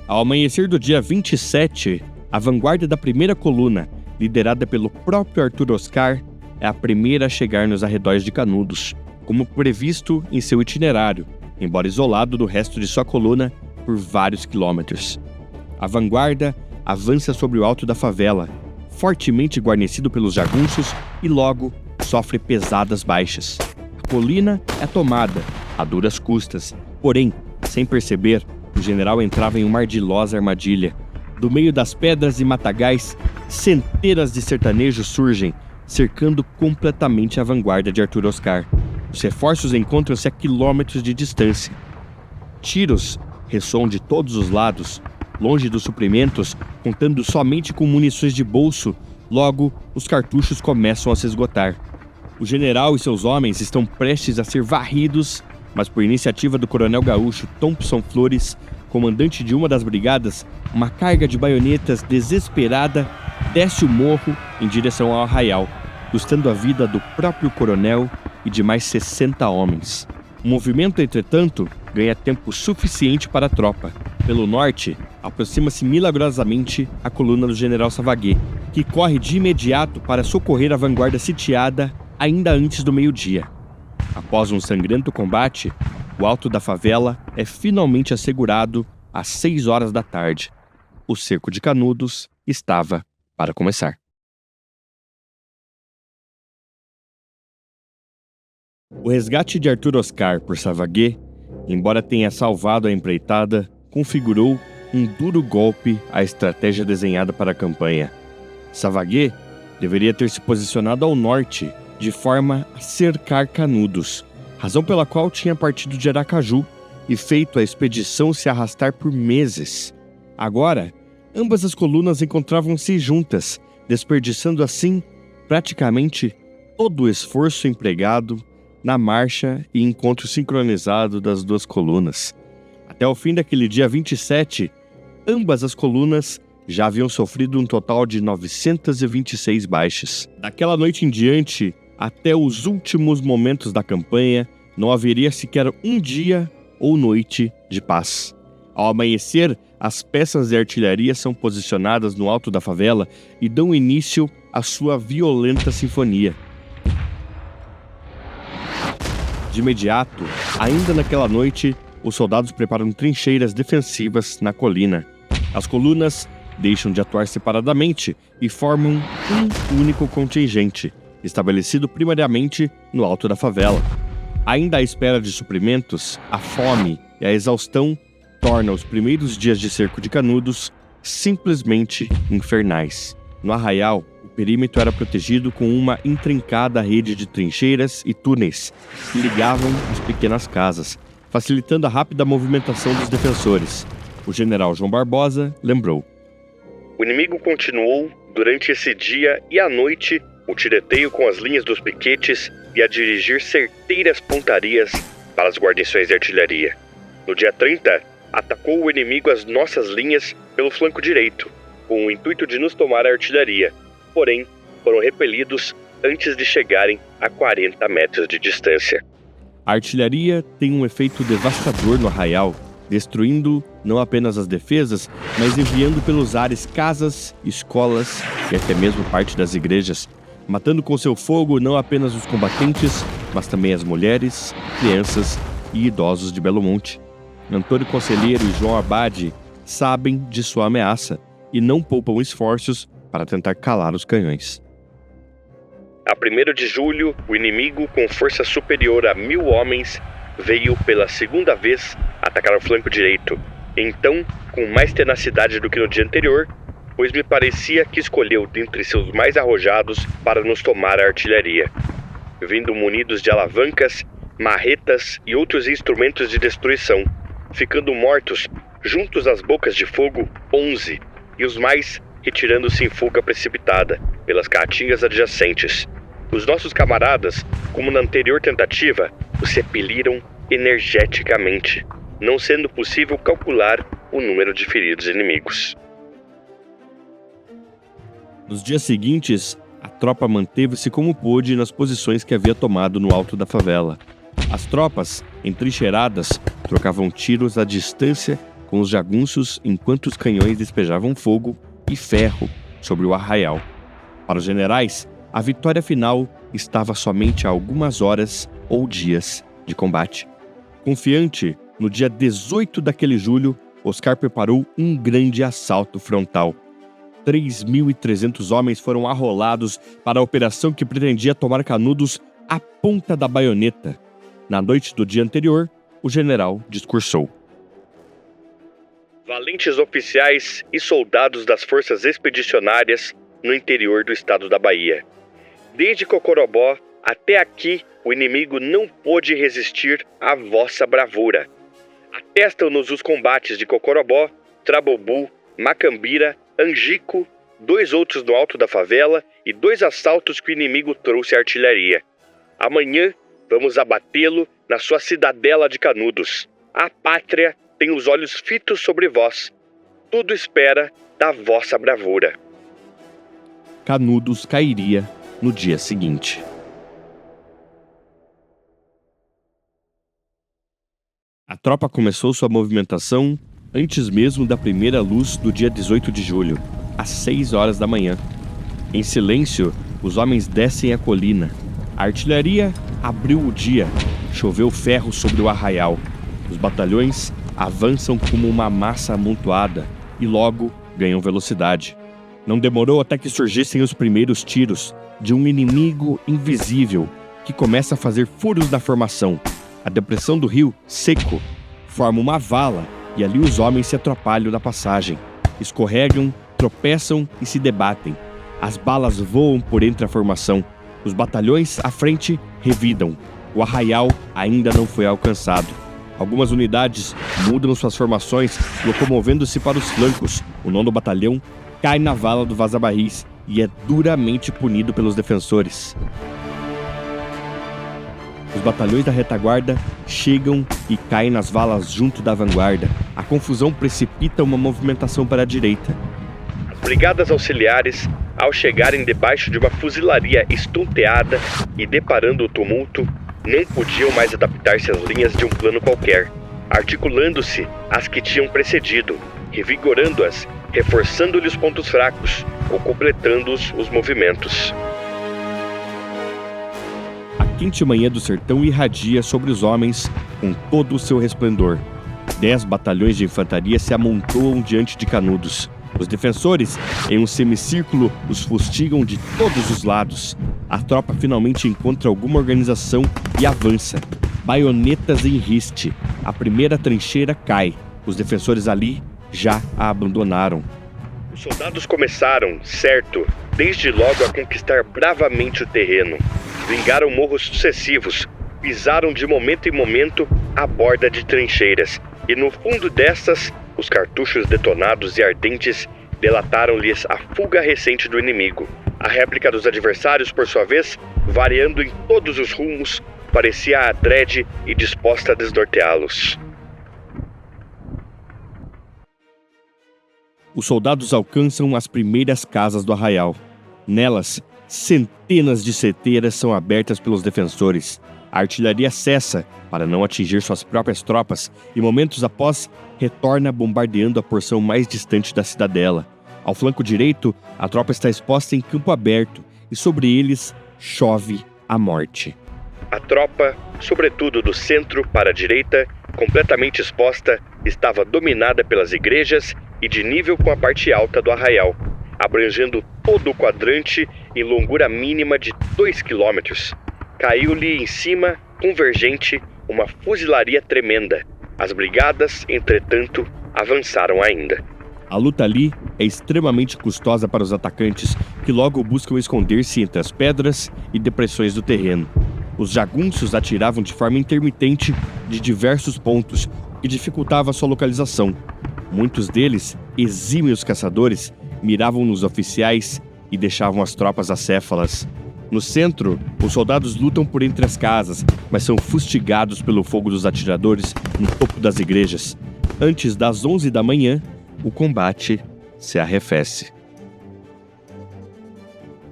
Ao amanhecer do dia 27, a vanguarda da primeira coluna, liderada pelo próprio Arthur Oscar, é a primeira a chegar nos arredores de Canudos, como previsto em seu itinerário, embora isolado do resto de sua coluna por vários quilômetros. A vanguarda avança sobre o alto da favela, fortemente guarnecido pelos jagunços, e logo sofre pesadas baixas. A colina é tomada, a duras custas, porém, sem perceber, o general entrava em uma ardilosa armadilha. Do meio das pedras e matagais, centenas de sertanejos surgem, cercando completamente a vanguarda de Arthur Oscar. Os reforços encontram-se a quilômetros de distância. Tiros ressoam de todos os lados, longe dos suprimentos, contando somente com munições de bolso. Logo, os cartuchos começam a se esgotar. O general e seus homens estão prestes a ser varridos, mas por iniciativa do coronel gaúcho Thompson Flores, comandante de uma das brigadas, uma carga de baionetas desesperada desce o morro em direção ao arraial, custando a vida do próprio coronel e de mais 60 homens. O movimento, entretanto, ganha tempo suficiente para a tropa. Pelo norte, aproxima-se milagrosamente a coluna do general Savagué, que corre de imediato para socorrer a vanguarda sitiada ainda antes do meio-dia. Após um sangrento combate, o alto da favela é finalmente assegurado às 6 horas da tarde. O cerco de Canudos estava para começar. O resgate de Arthur Oscar por Savagué, embora tenha salvado a empreitada, configurou um duro golpe à estratégia desenhada para a campanha. Savagué deveria ter se posicionado ao norte, de forma a cercar Canudos, razão pela qual tinha partido de Aracaju e feito a expedição se arrastar por meses. Agora, ambas as colunas encontravam-se juntas, desperdiçando assim praticamente todo o esforço empregado na marcha e encontro sincronizado das duas colunas. Até o fim daquele dia 27, ambas as colunas já haviam sofrido um total de 926 baixas. Daquela noite em diante, até os últimos momentos da campanha, não haveria sequer um dia ou noite de paz. Ao amanhecer, as peças de artilharia são posicionadas no alto da favela e dão início à sua violenta sinfonia. De imediato, ainda naquela noite, os soldados preparam trincheiras defensivas na colina. As colunas deixam de atuar separadamente e formam um único contingente, estabelecido primariamente no alto da favela. Ainda à espera de suprimentos, a fome e a exaustão tornam os primeiros dias de cerco de Canudos simplesmente infernais. No arraial, o perímetro era protegido com uma intrincada rede de trincheiras e túneis que ligavam as pequenas casas, facilitando a rápida movimentação dos defensores. O general João Barbosa lembrou: o inimigo continuou durante esse dia e à noite o tiroteio com as linhas dos piquetes e a dirigir certeiras pontarias para as guarnições de artilharia. No dia 30, atacou o inimigo as nossas linhas pelo flanco direito, com o intuito de nos tomar a artilharia, porém foram repelidos antes de chegarem a 40 metros de distância. A artilharia tem um efeito devastador no arraial, destruindo não apenas as defesas, mas enviando pelos ares casas, escolas e até mesmo parte das igrejas, matando com seu fogo não apenas os combatentes, mas também as mulheres, crianças e idosos de Belo Monte. Antônio Conselheiro e João Abade sabem de sua ameaça e não poupam esforços para tentar calar os canhões. A 1º de julho, o inimigo, com força superior a 1.000 homens, veio pela segunda vez atacar o flanco direito. Então, com mais tenacidade do que no dia anterior, pois me parecia que escolheu dentre seus mais arrojados para nos tomar a artilharia. Vindo munidos de alavancas, marretas e outros instrumentos de destruição, ficando mortos, juntos às bocas de fogo, 11, e os mais retirando-se em fuga precipitada pelas caatingas adjacentes. Os nossos camaradas, como na anterior tentativa, os repeliram energeticamente, não sendo possível calcular o número de feridos inimigos. Nos dias seguintes, a tropa manteve-se como pôde nas posições que havia tomado no alto da favela. As tropas, entrincheiradas, trocavam tiros à distância com os jagunços enquanto os canhões despejavam fogo e ferro sobre o arraial. Para os generais, a vitória final estava somente a algumas horas ou dias de combate. Confiante, no dia 18 daquele julho, Oscar preparou um grande assalto frontal. 3.300 homens foram arrolados para a operação que pretendia tomar Canudos à ponta da baioneta. Na noite do dia anterior, o general discursou: valentes oficiais e soldados das forças expedicionárias no interior do estado da Bahia. Desde Cocorobó até aqui, o inimigo não pôde resistir à vossa bravura. Atestam-nos os combates de Cocorobó, Trabobu, Macambira, Angico, 2 outros no alto da favela e 2 assaltos que o inimigo trouxe à artilharia. Amanhã vamos abatê-lo na sua cidadela de Canudos. A pátria tem os olhos fitos sobre vós. Tudo espera da vossa bravura. Canudos cairia no dia seguinte. A tropa começou sua movimentação antes mesmo da primeira luz do dia 18 de julho, às 6 horas da manhã. Em silêncio, os homens descem a colina. A artilharia abriu o dia, choveu ferro sobre o arraial. Os batalhões avançam como uma massa amontoada e logo ganham velocidade. Não demorou até que surgissem os primeiros tiros de um inimigo invisível que começa a fazer furos na formação. A depressão do rio, seco, forma uma vala e ali os homens se atrapalham na passagem. Escorregam, tropeçam e se debatem. As balas voam por entre a formação. Os batalhões à frente revidam. O arraial ainda não foi alcançado. Algumas unidades mudam suas formações, locomovendo-se para os flancos. O 9º Batalhão cai na vala do Vaza-Barris e é duramente punido pelos defensores. Os batalhões da retaguarda chegam e caem nas valas junto da vanguarda. A confusão precipita uma movimentação para a direita. As brigadas auxiliares, ao chegarem debaixo de uma fuzilaria estonteada e deparando o tumulto, não podiam mais adaptar-se às linhas de um plano qualquer, articulando-se às que tinham precedido, revigorando-as, reforçando-lhe os pontos fracos ou completando-os os movimentos. A quente manhã do sertão irradia sobre os homens com todo o seu resplendor. 10 batalhões de infantaria se amontoam diante de Canudos. Os defensores, em um semicírculo, os fustigam de todos os lados. A tropa finalmente encontra alguma organização e avança. Baionetas em riste. A primeira trincheira cai. Os defensores ali já a abandonaram. Os soldados começaram, certo, desde logo a conquistar bravamente o terreno. Vingaram morros sucessivos, pisaram de momento em momento a borda de trincheiras. E no fundo dessas, os cartuchos detonados e ardentes delataram-lhes a fuga recente do inimigo. A réplica dos adversários, por sua vez, variando em todos os rumos, parecia adrede e disposta a desnorteá-los. Os soldados alcançam as primeiras casas do arraial. Nelas, centenas de seteiras são abertas pelos defensores. A artilharia cessa para não atingir suas próprias tropas e, momentos após, retorna bombardeando a porção mais distante da cidadela. Ao flanco direito, a tropa está exposta em campo aberto e sobre eles chove a morte. A tropa, sobretudo do centro para a direita, completamente exposta, estava dominada pelas igrejas e de nível com a parte alta do arraial, abrangendo todo o quadrante em longura mínima de 2 quilômetros. Caiu-lhe em cima, convergente, uma fuzilaria tremenda. As brigadas, entretanto, avançaram ainda. A luta ali é extremamente custosa para os atacantes, que logo buscam esconder-se entre as pedras e depressões do terreno. Os jagunços atiravam de forma intermitente de diversos pontos, o que dificultava sua localização. Muitos deles, exímios caçadores, miravam nos oficiais e deixavam as tropas acéfalas. No centro, os soldados lutam por entre as casas, mas são fustigados pelo fogo dos atiradores no topo das igrejas. Antes das 11 da manhã, o combate se arrefece.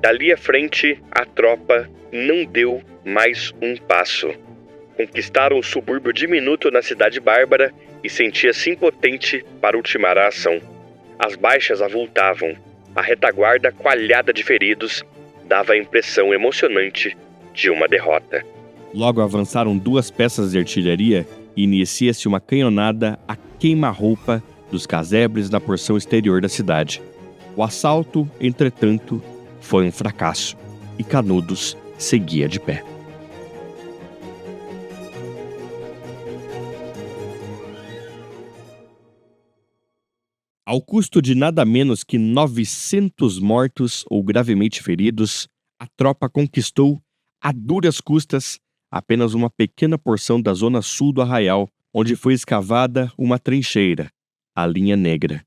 Dali à frente, a tropa não deu mais um passo. Conquistaram um subúrbio diminuto na cidade bárbara e sentia-se impotente para ultimar a ação. As baixas avultavam. A retaguarda, coalhada de feridos, dava a impressão emocionante de uma derrota. Logo avançaram 2 peças de artilharia e inicia-se uma canhonada a queima-roupa dos casebres na porção exterior da cidade. O assalto, entretanto, foi um fracasso e Canudos seguia de pé. Ao custo de nada menos que 900 mortos ou gravemente feridos, a tropa conquistou, a duras custas, apenas uma pequena porção da zona sul do arraial, onde foi escavada uma trincheira, a Linha Negra.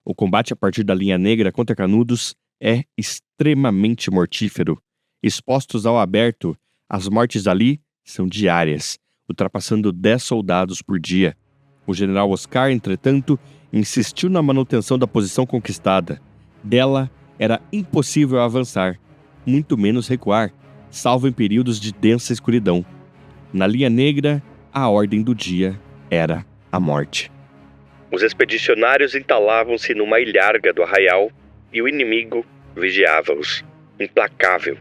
O combate a partir da Linha Negra contra Canudos é extremamente mortífero. Expostos ao aberto, as mortes ali são diárias, ultrapassando 10 soldados por dia. O general Oscar, entretanto, insistiu na manutenção da posição conquistada. Dela era impossível avançar, muito menos recuar, salvo em períodos de densa escuridão. Na Linha Negra, a ordem do dia era a morte. Os expedicionários entalavam-se numa ilharga do arraial e o inimigo vigiava-os, implacável.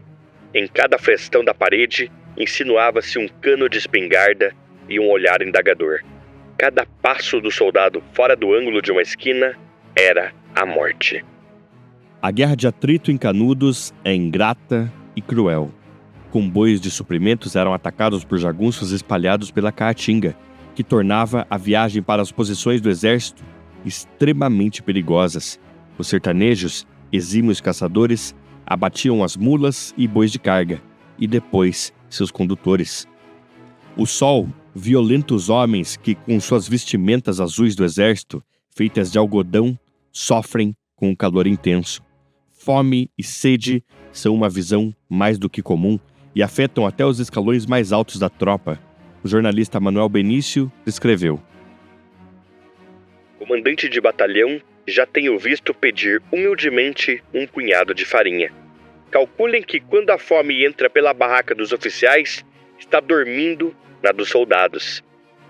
Em cada frestão da parede insinuava-se um cano de espingarda e um olhar indagador. Cada passo do soldado fora do ângulo de uma esquina era a morte. A guerra de atrito em Canudos é ingrata e cruel. Comboios de suprimentos eram atacados por jagunços espalhados pela Caatinga, que tornava a viagem para as posições do exército extremamente perigosas. Os sertanejos, exímios caçadores, abatiam as mulas e bois de carga, e depois seus condutores. O sol, violentos homens que, com suas vestimentas azuis do exército, feitas de algodão, sofrem com um calor intenso. Fome e sede são uma visão mais do que comum e afetam até os escalões mais altos da tropa. O jornalista Manuel Benício descreveu: comandante de batalhão, já tenho visto pedir humildemente um punhado de farinha. Calculem que quando a fome entra pela barraca dos oficiais, está dormindo na dos soldados.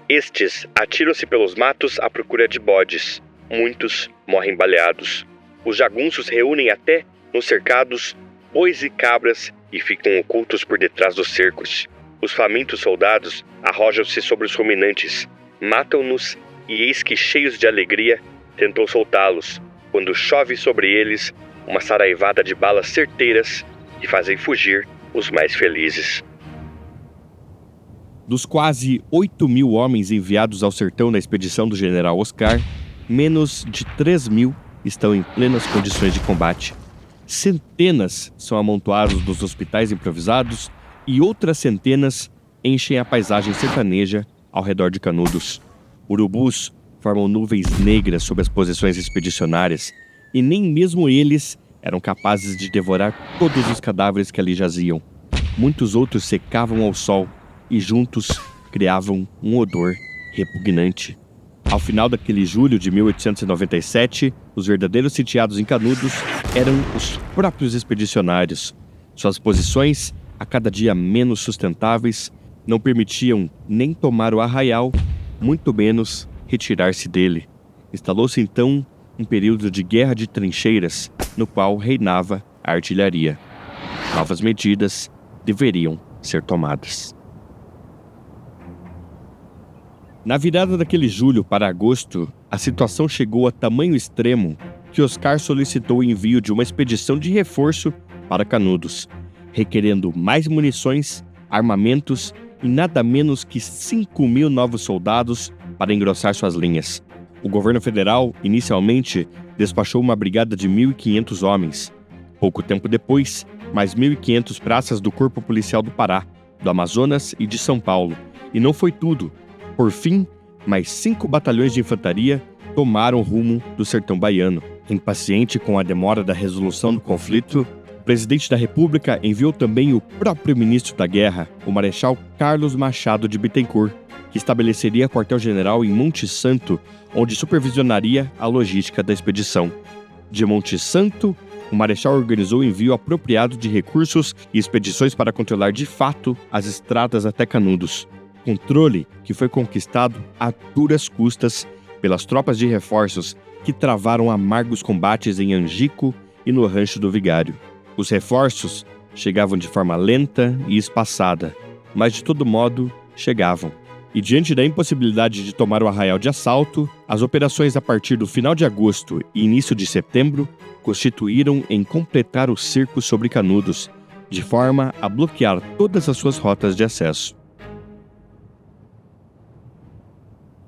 Estes atiram-se pelos matos à procura de bodes. Muitos morrem baleados. Os jagunços reúnem até, nos cercados, bois e cabras e ficam ocultos por detrás dos cercos. Os famintos soldados arrojam-se sobre os ruminantes, matam-nos e eis que, cheios de alegria, tentam soltá-los, quando chove sobre eles uma saraivada de balas certeiras que fazem fugir os mais felizes. Dos quase 8.000 homens enviados ao sertão na expedição do general Oscar, menos de 3.000 estão em plenas condições de combate. Centenas são amontoados nos hospitais improvisados e outras centenas enchem a paisagem sertaneja ao redor de Canudos. Urubus formam nuvens negras sobre as posições expedicionárias e nem mesmo eles eram capazes de devorar todos os cadáveres que ali jaziam. Muitos outros secavam ao sol e juntos criavam um odor repugnante. Ao final daquele julho de 1897, os verdadeiros sitiados em Canudos eram os próprios expedicionários. Suas posições, a cada dia menos sustentáveis, não permitiam nem tomar o arraial, muito menos retirar-se dele. Instalou-se então um período de guerra de trincheiras, no qual reinava a artilharia. Novas medidas deveriam ser tomadas. Na virada daquele julho para agosto, a situação chegou a tamanho extremo que Oscar solicitou o envio de uma expedição de reforço para Canudos, requerendo mais munições, armamentos e nada menos que 5.000 novos soldados para engrossar suas linhas. O governo federal, inicialmente, despachou uma brigada de 1.500 homens. Pouco tempo depois, mais 1.500 praças do Corpo Policial do Pará, do Amazonas e de São Paulo. E não foi tudo. Por fim, mais 5 batalhões de infantaria tomaram rumo do sertão baiano. Impaciente com a demora da resolução do conflito, o presidente da República enviou também o próprio ministro da Guerra, o Marechal Carlos Machado de Bittencourt, que estabeleceria quartel-general em Monte Santo, onde supervisionaria a logística da expedição. De Monte Santo, o Marechal organizou o envio apropriado de recursos e expedições para controlar de fato as estradas até Canudos. Controle que foi conquistado a duras custas pelas tropas de reforços que travaram amargos combates em Angico e no Rancho do Vigário. Os reforços chegavam de forma lenta e espaçada, mas de todo modo chegavam. E diante da impossibilidade de tomar o arraial de assalto, as operações a partir do final de agosto e início de setembro constituíram em completar o cerco sobre Canudos, de forma a bloquear todas as suas rotas de acesso.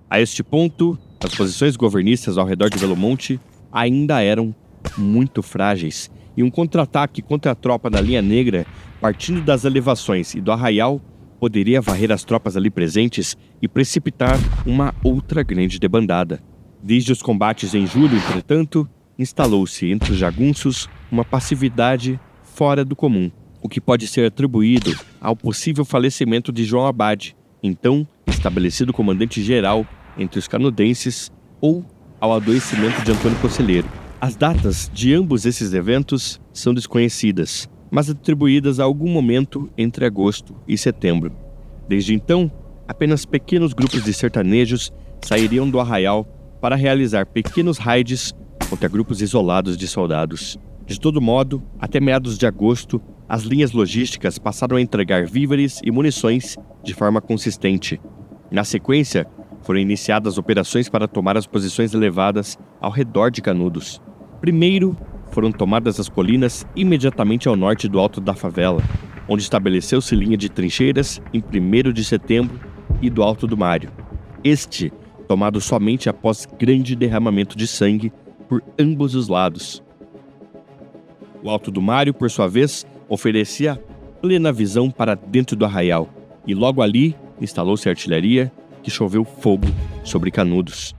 A este ponto, as posições governistas ao redor de Belo Monte ainda eram muito frágeis, e um contra-ataque contra a tropa da Linha Negra, partindo das elevações e do arraial, poderia varrer as tropas ali presentes e precipitar uma outra grande debandada. Desde os combates em julho, entretanto, instalou-se entre os jagunços uma passividade fora do comum, o que pode ser atribuído ao possível falecimento de João Abade, então estabelecido comandante-geral entre os canudenses, ou ao adoecimento de Antônio Conselheiro. As datas de ambos esses eventos são desconhecidas, mas atribuídas a algum momento entre agosto e setembro. Desde então, apenas pequenos grupos de sertanejos sairiam do arraial para realizar pequenos raids contra grupos isolados de soldados. De todo modo, até meados de agosto, as linhas logísticas passaram a entregar víveres e munições de forma consistente. Na sequência, foram iniciadas operações para tomar as posições elevadas ao redor de Canudos. Primeiro, foram tomadas as colinas imediatamente ao norte do Alto da Favela, onde estabeleceu-se linha de trincheiras em 1º de setembro e do Alto do Mário. Este, tomado somente após grande derramamento de sangue por ambos os lados. O Alto do Mário, por sua vez, oferecia plena visão para dentro do arraial, e logo ali instalou-se a artilharia, que choveu fogo sobre Canudos.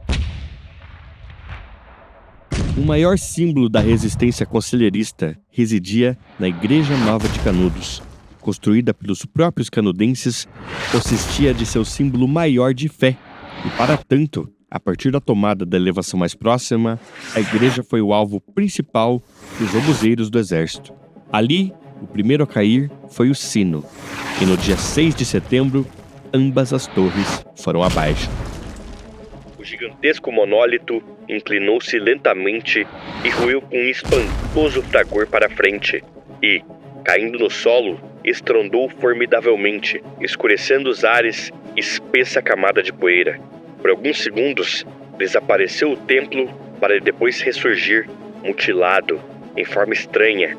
O maior símbolo da resistência conselheirista residia na Igreja Nova de Canudos. construída pelos próprios canudenses, consistia de seu símbolo maior de fé. E para tanto, a partir da tomada da elevação mais próxima, a igreja foi o alvo principal dos obuseiros do exército. Ali, o primeiro a cair foi o sino, e no dia 6 de setembro, ambas as torres foram abaixo. O gigantesco monólito inclinou-se lentamente e ruiu com um espantoso fragor para frente, e, caindo no solo, estrondou formidavelmente, escurecendo os ares, espessa camada de poeira. Por alguns segundos, desapareceu o templo para depois ressurgir, mutilado, em forma estranha,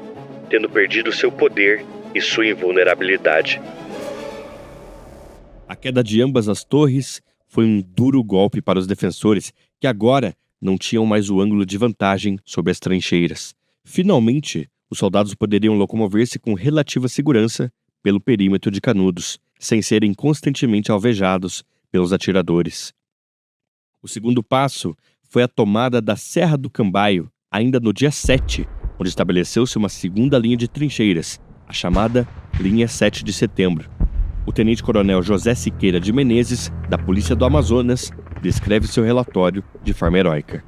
tendo perdido seu poder e sua invulnerabilidade. A queda de ambas as torres foi um duro golpe para os defensores, que agora não tinham mais o ângulo de vantagem sobre as trincheiras. Finalmente, os soldados poderiam locomover-se com relativa segurança pelo perímetro de Canudos, sem serem constantemente alvejados pelos atiradores. O segundo passo foi a tomada da Serra do Cambaio, ainda no dia 7, onde estabeleceu-se uma segunda linha de trincheiras, a chamada Linha 7 de Setembro. O tenente-coronel José Siqueira de Menezes, da Polícia do Amazonas, descreve seu relatório de forma heróica.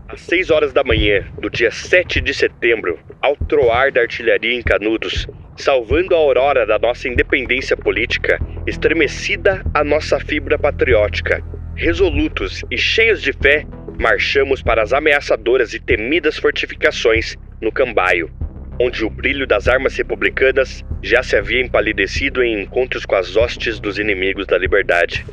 Às 6 horas da manhã do dia 7 de setembro, ao troar da artilharia em Canudos, salvando a aurora da nossa independência política, estremecida a nossa fibra patriótica, resolutos e cheios de fé, marchamos para as ameaçadoras e temidas fortificações no Cambaio, onde o brilho das armas republicanas já se havia empalidecido em encontros com as hostes dos inimigos da liberdade.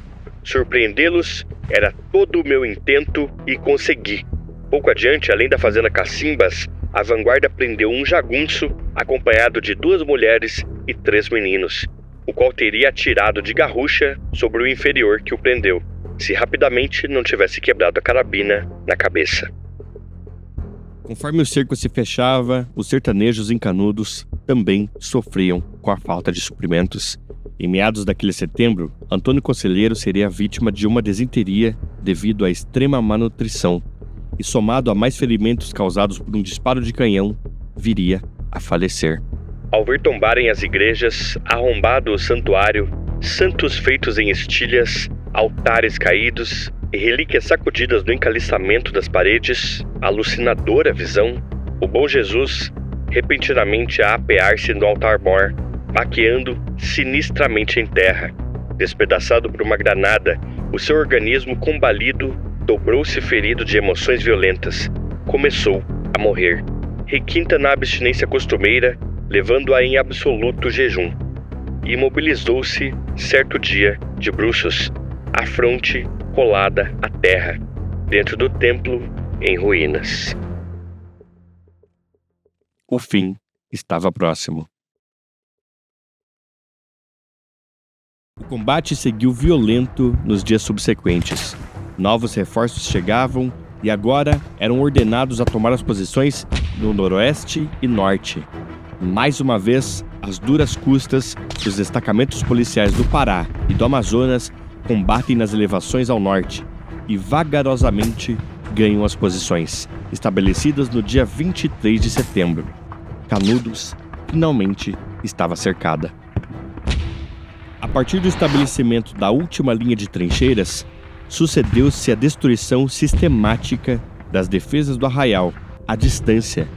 Surpreendê-los era todo o meu intento e consegui. Pouco adiante, além da fazenda Cacimbas, a vanguarda prendeu um jagunço acompanhado de 2 mulheres e 3 meninos, o qual teria atirado de garrucha sobre o inferior que o prendeu, se rapidamente não tivesse quebrado a carabina na cabeça. Conforme o cerco se fechava, os sertanejos em Canudos também sofriam com a falta de suprimentos. Em meados daquele setembro, Antônio Conselheiro seria vítima de uma desinteria devido à extrema má nutrição, e somado a mais ferimentos causados por um disparo de canhão, viria a falecer. Ao ver tombarem as igrejas, arrombado o santuário, santos feitos em estilhas, altares caídos e relíquias sacudidas no encaliçamento das paredes, alucinadora visão, o bom Jesus, repentinamente a apear-se no altar-mor, baqueando sinistramente em terra. Despedaçado por uma granada, o seu organismo combalido dobrou-se ferido de emoções violentas. Começou a morrer. Requinta na abstinência costumeira, levando-a em absoluto jejum. Imobilizou-se certo dia, de bruços, a fronte colada à terra, dentro do templo em ruínas. O fim estava próximo. O combate seguiu violento nos dias subsequentes. Novos reforços chegavam e agora eram ordenados a tomar as posições no noroeste e norte. Mais uma vez, às duras custas, os destacamentos policiais do Pará e do Amazonas combatem nas elevações ao norte e vagarosamente ganham as posições, estabelecidas no dia 23 de setembro. Canudos finalmente estava cercada. A partir do estabelecimento da última linha de trincheiras, sucedeu-se a destruição sistemática das defesas do arraial, à distância.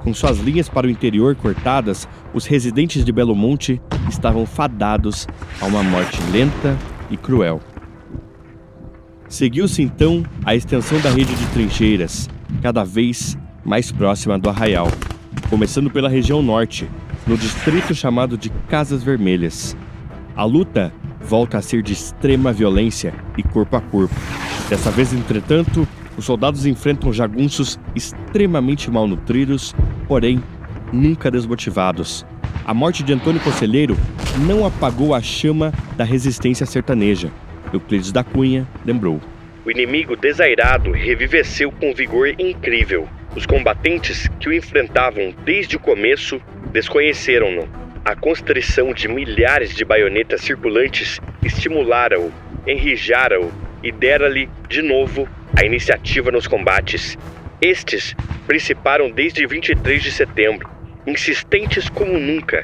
Com suas linhas para o interior cortadas, os residentes de Belo Monte estavam fadados a uma morte lenta e cruel. Seguiu-se então a extensão da rede de trincheiras, cada vez mais próxima do arraial, começando pela região norte, no distrito chamado de Casas Vermelhas. A luta volta a ser de extrema violência e corpo a corpo. Dessa vez, entretanto, os soldados enfrentam jagunços extremamente malnutridos, porém nunca desmotivados. A morte de Antônio Conselheiro não apagou a chama da resistência sertaneja. Euclides da Cunha lembrou. O inimigo desairado reviveceu com vigor incrível. Os combatentes que o enfrentavam desde o começo desconheceram-no. A constrição de milhares de baionetas circulantes estimularam-o, enrijaram-o e dera-lhe, de novo, a iniciativa nos combates. Estes principaram desde 23 de setembro, insistentes como nunca,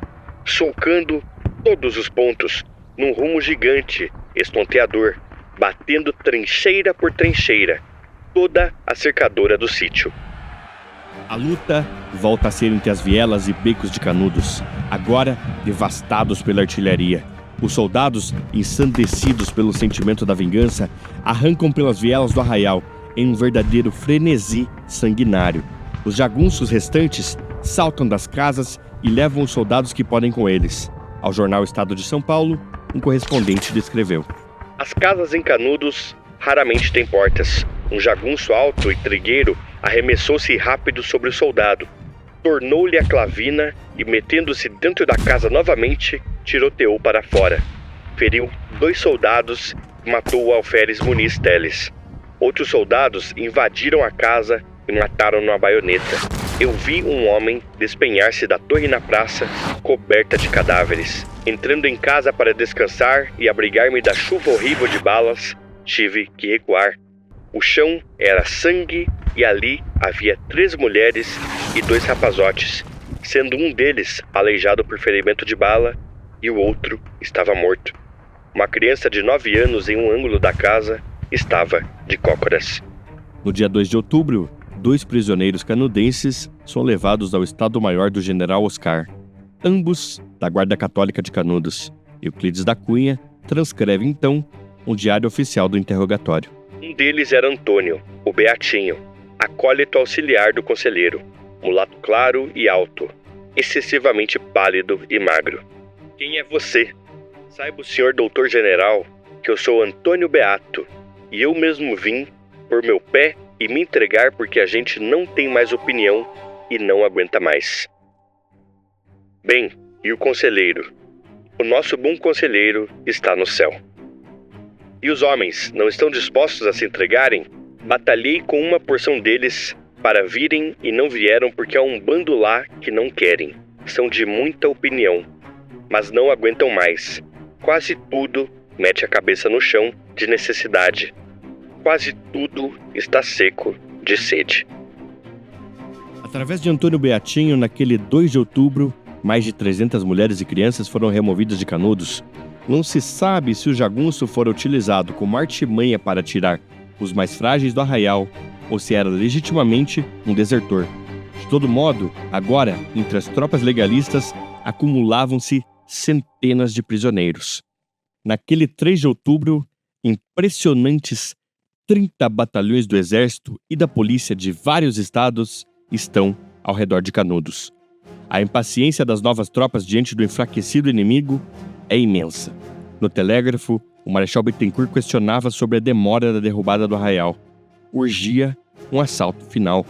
sulcando todos os pontos, num rumo gigante, estonteador, batendo trincheira por trincheira, toda a cercadora do sítio. A luta volta a ser entre as vielas e becos de Canudos, agora devastados pela artilharia. Os soldados, ensandecidos pelo sentimento da vingança, arrancam pelas vielas do arraial em um verdadeiro frenesi sanguinário. Os jagunços restantes saltam das casas e levam os soldados que podem com eles. Ao jornal Estado de São Paulo, um correspondente descreveu: As casas em Canudos raramente têm portas. Um jagunço alto e trigueiro arremessou-se rápido sobre o soldado, tornou-lhe a clavina e, metendo-se dentro da casa novamente, tiroteou para fora. Feriu 2 soldados e matou o alferes Muniz Teles. Outros soldados invadiram a casa e mataram-no a baioneta. Eu vi um homem despenhar-se da torre na praça, coberta de cadáveres. Entrando em casa para descansar e abrigar-me da chuva horrível de balas, tive que recuar. O chão era sangue e ali havia 3 mulheres e 2 rapazotes, sendo um deles aleijado por ferimento de bala e o outro estava morto. Uma criança de 9 anos em um ângulo da casa estava de cócoras. No dia 2 de outubro, 2 prisioneiros canudenses são levados ao Estado-Maior do General Oscar, ambos da Guarda Católica de Canudos. Euclides da Cunha transcreve então um diário oficial do interrogatório. Um deles era Antônio, o Beatinho, acólito auxiliar do conselheiro, mulato claro e alto, excessivamente pálido e magro. Quem é você? Saiba o senhor doutor general que eu sou Antônio Beato, e eu mesmo vim por meu pé e me entregar porque a gente não tem mais opinião e não aguenta mais. Bem, e o conselheiro? O nosso bom conselheiro está no céu. E os homens não estão dispostos a se entregarem? Batalhei com uma porção deles para virem e não vieram porque há um bando lá que não querem. São de muita opinião, mas não aguentam mais. Quase tudo mete a cabeça no chão de necessidade. Quase tudo está seco de sede. Através de Antônio Beatinho, naquele 2 de outubro, mais de 300 mulheres e crianças foram removidas de Canudos. Não se sabe se o jagunço fora utilizado como artimanha para tirar os mais frágeis do arraial ou se era legitimamente um desertor. De todo modo, agora, entre as tropas legalistas, acumulavam-se centenas de prisioneiros. Naquele 3 de outubro, impressionantes 30 batalhões do exército e da polícia de vários estados estão ao redor de Canudos. A impaciência das novas tropas diante do enfraquecido inimigo é imensa. No telégrafo, o Marechal Bittencourt questionava sobre a demora da derrubada do arraial. Urgia um assalto final.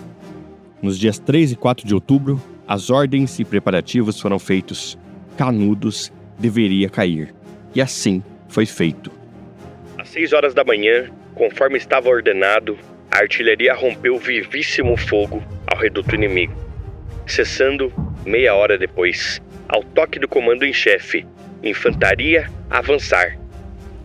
Nos dias 3 e 4 de outubro, as ordens e preparativos foram feitos. Canudos deveria cair. E assim foi feito. Às 6 horas da manhã, conforme estava ordenado, a artilharia rompeu vivíssimo fogo ao reduto inimigo, cessando meia hora depois, ao toque do comando em chefe, infantaria avançar.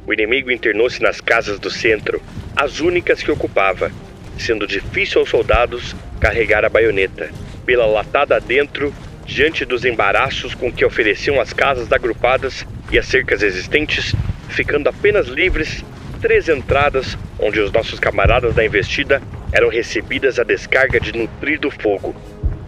O inimigo internou-se nas casas do centro, as únicas que ocupava, sendo difícil aos soldados carregar a baioneta, pela latada adentro, diante dos embaraços com que ofereciam as casas agrupadas e as cercas existentes, ficando apenas livres 3 entradas onde os nossos camaradas da investida eram recebidas a descarga de nutrido fogo.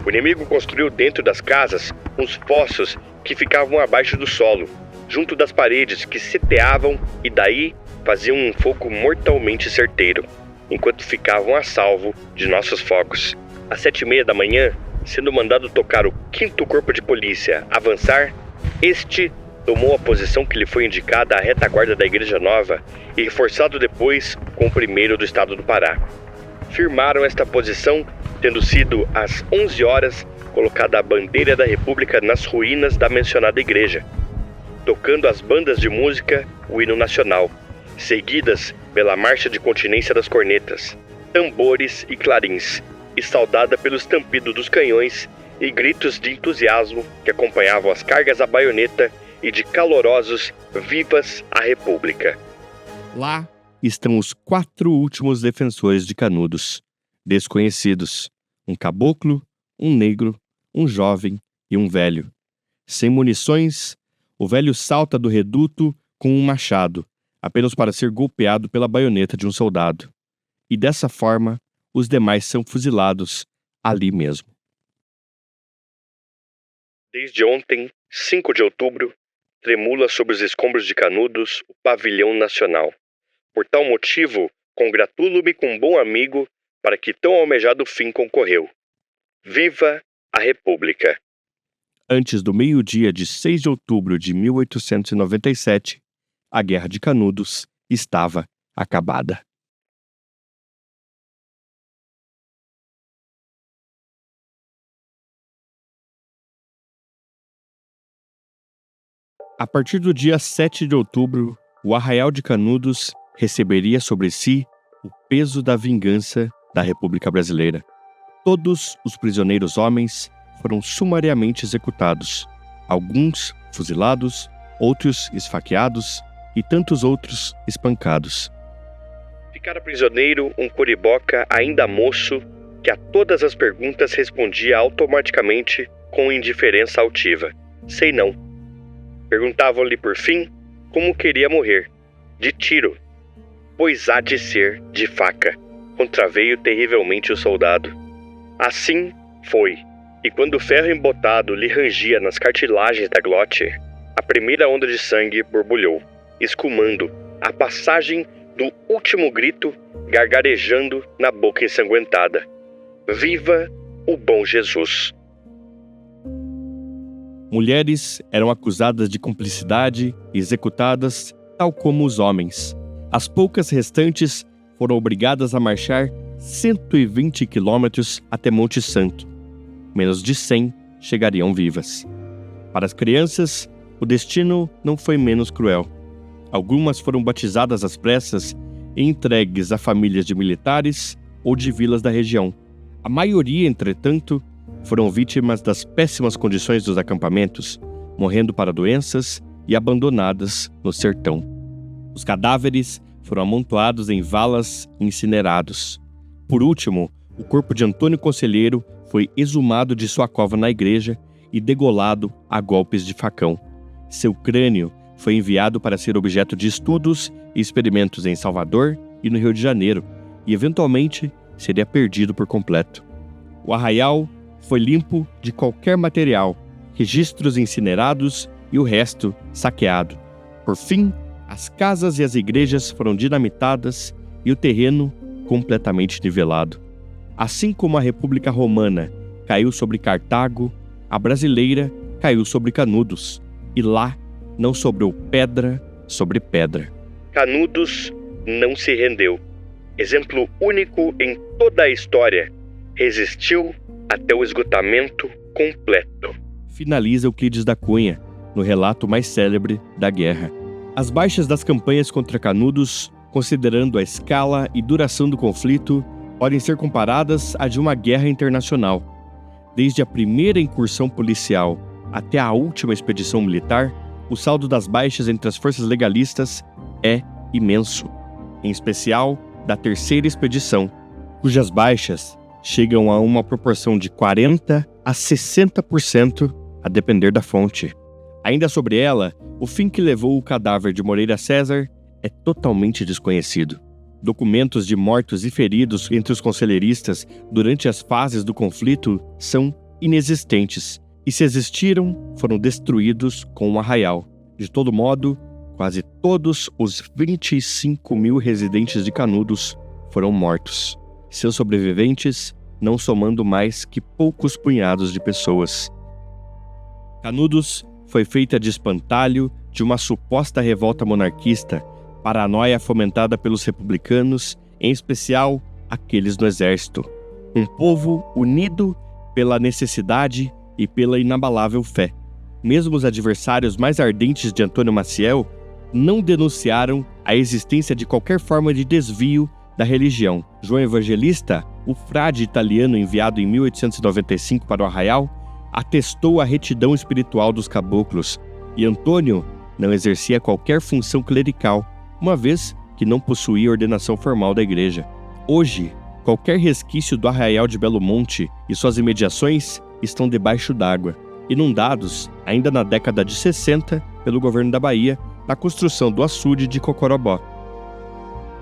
O inimigo construiu dentro das casas uns fossos que ficavam abaixo do solo, junto das paredes que seteavam e daí faziam um fogo mortalmente certeiro, enquanto ficavam a salvo de nossos fogos. Às 7h30 da manhã, sendo mandado tocar o 5º Corpo de Polícia avançar, este tomou a posição que lhe foi indicada à retaguarda da Igreja Nova e reforçado depois com o 1º do estado do Pará. Firmaram esta posição, tendo sido às 11 horas colocada a bandeira da República nas ruínas da mencionada igreja, tocando as bandas de música o hino nacional, seguidas pela marcha de continência das cornetas, tambores e clarins, e saudada pelo estampido dos canhões e gritos de entusiasmo que acompanhavam as cargas à baioneta e de calorosos vivas à República. Lá estão os 4 últimos defensores de Canudos, desconhecidos, um caboclo, um negro, um jovem e um velho. Sem munições, o velho salta do reduto com um machado, apenas para ser golpeado pela baioneta de um soldado. E dessa forma, os demais são fuzilados ali mesmo. Desde ontem, 5 de outubro, tremula sobre os escombros de Canudos o pavilhão nacional. Por tal motivo, congratulo-me com um bom amigo para que tão almejado fim concorreu. Viva a República! Antes do meio-dia de 6 de outubro de 1897, a Guerra de Canudos estava acabada. A partir do dia 7 de outubro, o Arraial de Canudos receberia sobre si o peso da vingança da República Brasileira. Todos os prisioneiros homens foram sumariamente executados, alguns fuzilados, outros esfaqueados e tantos outros espancados. Ficara prisioneiro um curiboca ainda moço que a todas as perguntas respondia automaticamente com indiferença altiva. Sei não. Perguntavam-lhe por fim como queria morrer. De tiro. Pois há de ser de faca. Contraveio terrivelmente o soldado. Assim foi. E quando o ferro embotado lhe rangia nas cartilagens da glote, a primeira onda de sangue borbulhou, escumando a passagem do último grito, gargarejando na boca ensanguentada. Viva o bom Jesus! Mulheres eram acusadas de cumplicidade e executadas, tal como os homens. As poucas restantes foram obrigadas a marchar 120 quilômetros até Monte Santo. Menos de 100 chegariam vivas. Para as crianças, o destino não foi menos cruel. Algumas foram batizadas às pressas e entregues a famílias de militares ou de vilas da região. A maioria, entretanto, foram vítimas das péssimas condições dos acampamentos, morrendo para doenças e abandonadas no sertão. Os cadáveres foram amontoados em valas e incinerados. Por último, o corpo de Antônio Conselheiro foi exumado de sua cova na igreja e degolado a golpes de facão. Seu crânio foi enviado para ser objeto de estudos e experimentos em Salvador e no Rio de Janeiro, e eventualmente seria perdido por completo. O arraial foi limpo de qualquer material, registros incinerados e o resto saqueado. Por fim, as casas e as igrejas foram dinamitadas e o terreno completamente nivelado. Assim como a República Romana caiu sobre Cartago, a brasileira caiu sobre Canudos, e lá não sobrou pedra sobre pedra. Canudos não se rendeu. Exemplo único em toda a história, resistiu até o esgotamento completo. Finaliza Euclides da Cunha, no relato mais célebre da guerra. As baixas das campanhas contra Canudos, considerando a escala e duração do conflito, podem ser comparadas à de uma guerra internacional. Desde a primeira incursão policial até a última expedição militar, o saldo das baixas entre as forças legalistas é imenso, em especial da terceira expedição, cujas baixas chegam a uma proporção de 40% a 60%, a depender da fonte. Ainda sobre ela, o fim que levou o cadáver de Moreira César é totalmente desconhecido. Documentos de mortos e feridos entre os conselheiristas durante as fases do conflito são inexistentes, e se existiram, foram destruídos com o arraial. De todo modo, quase todos os 25 mil residentes de Canudos foram mortos. Seus sobreviventes não somando mais que poucos punhados de pessoas. Canudos foi feita de espantalho de uma suposta revolta monarquista, paranoia fomentada pelos republicanos, em especial aqueles no exército. Um povo unido pela necessidade e pela inabalável fé. Mesmo os adversários mais ardentes de Antônio Maciel não denunciaram a existência de qualquer forma de desvio da religião. João Evangelista, o frade italiano enviado em 1895 para o arraial, atestou a retidão espiritual dos caboclos, e Antônio não exercia qualquer função clerical, uma vez que não possuía ordenação formal da igreja. Hoje, qualquer resquício do arraial de Belo Monte e suas imediações estão debaixo d'água. inundados ainda na década de 60 pelo governo da Bahia na construção do açude de Cocorobó.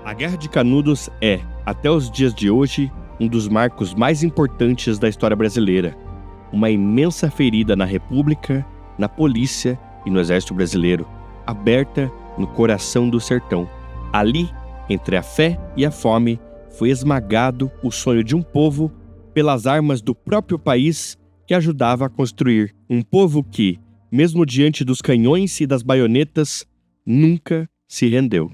A Guerra de Canudos é, até os dias de hoje, um dos marcos mais importantes da história brasileira. Uma imensa ferida na República, na polícia e no Exército Brasileiro, aberta no coração do sertão. Ali, entre a fé e a fome, foi esmagado o sonho de um povo pelas armas do próprio país que ajudava a construir. Um povo que, mesmo diante dos canhões e das baionetas, nunca se rendeu.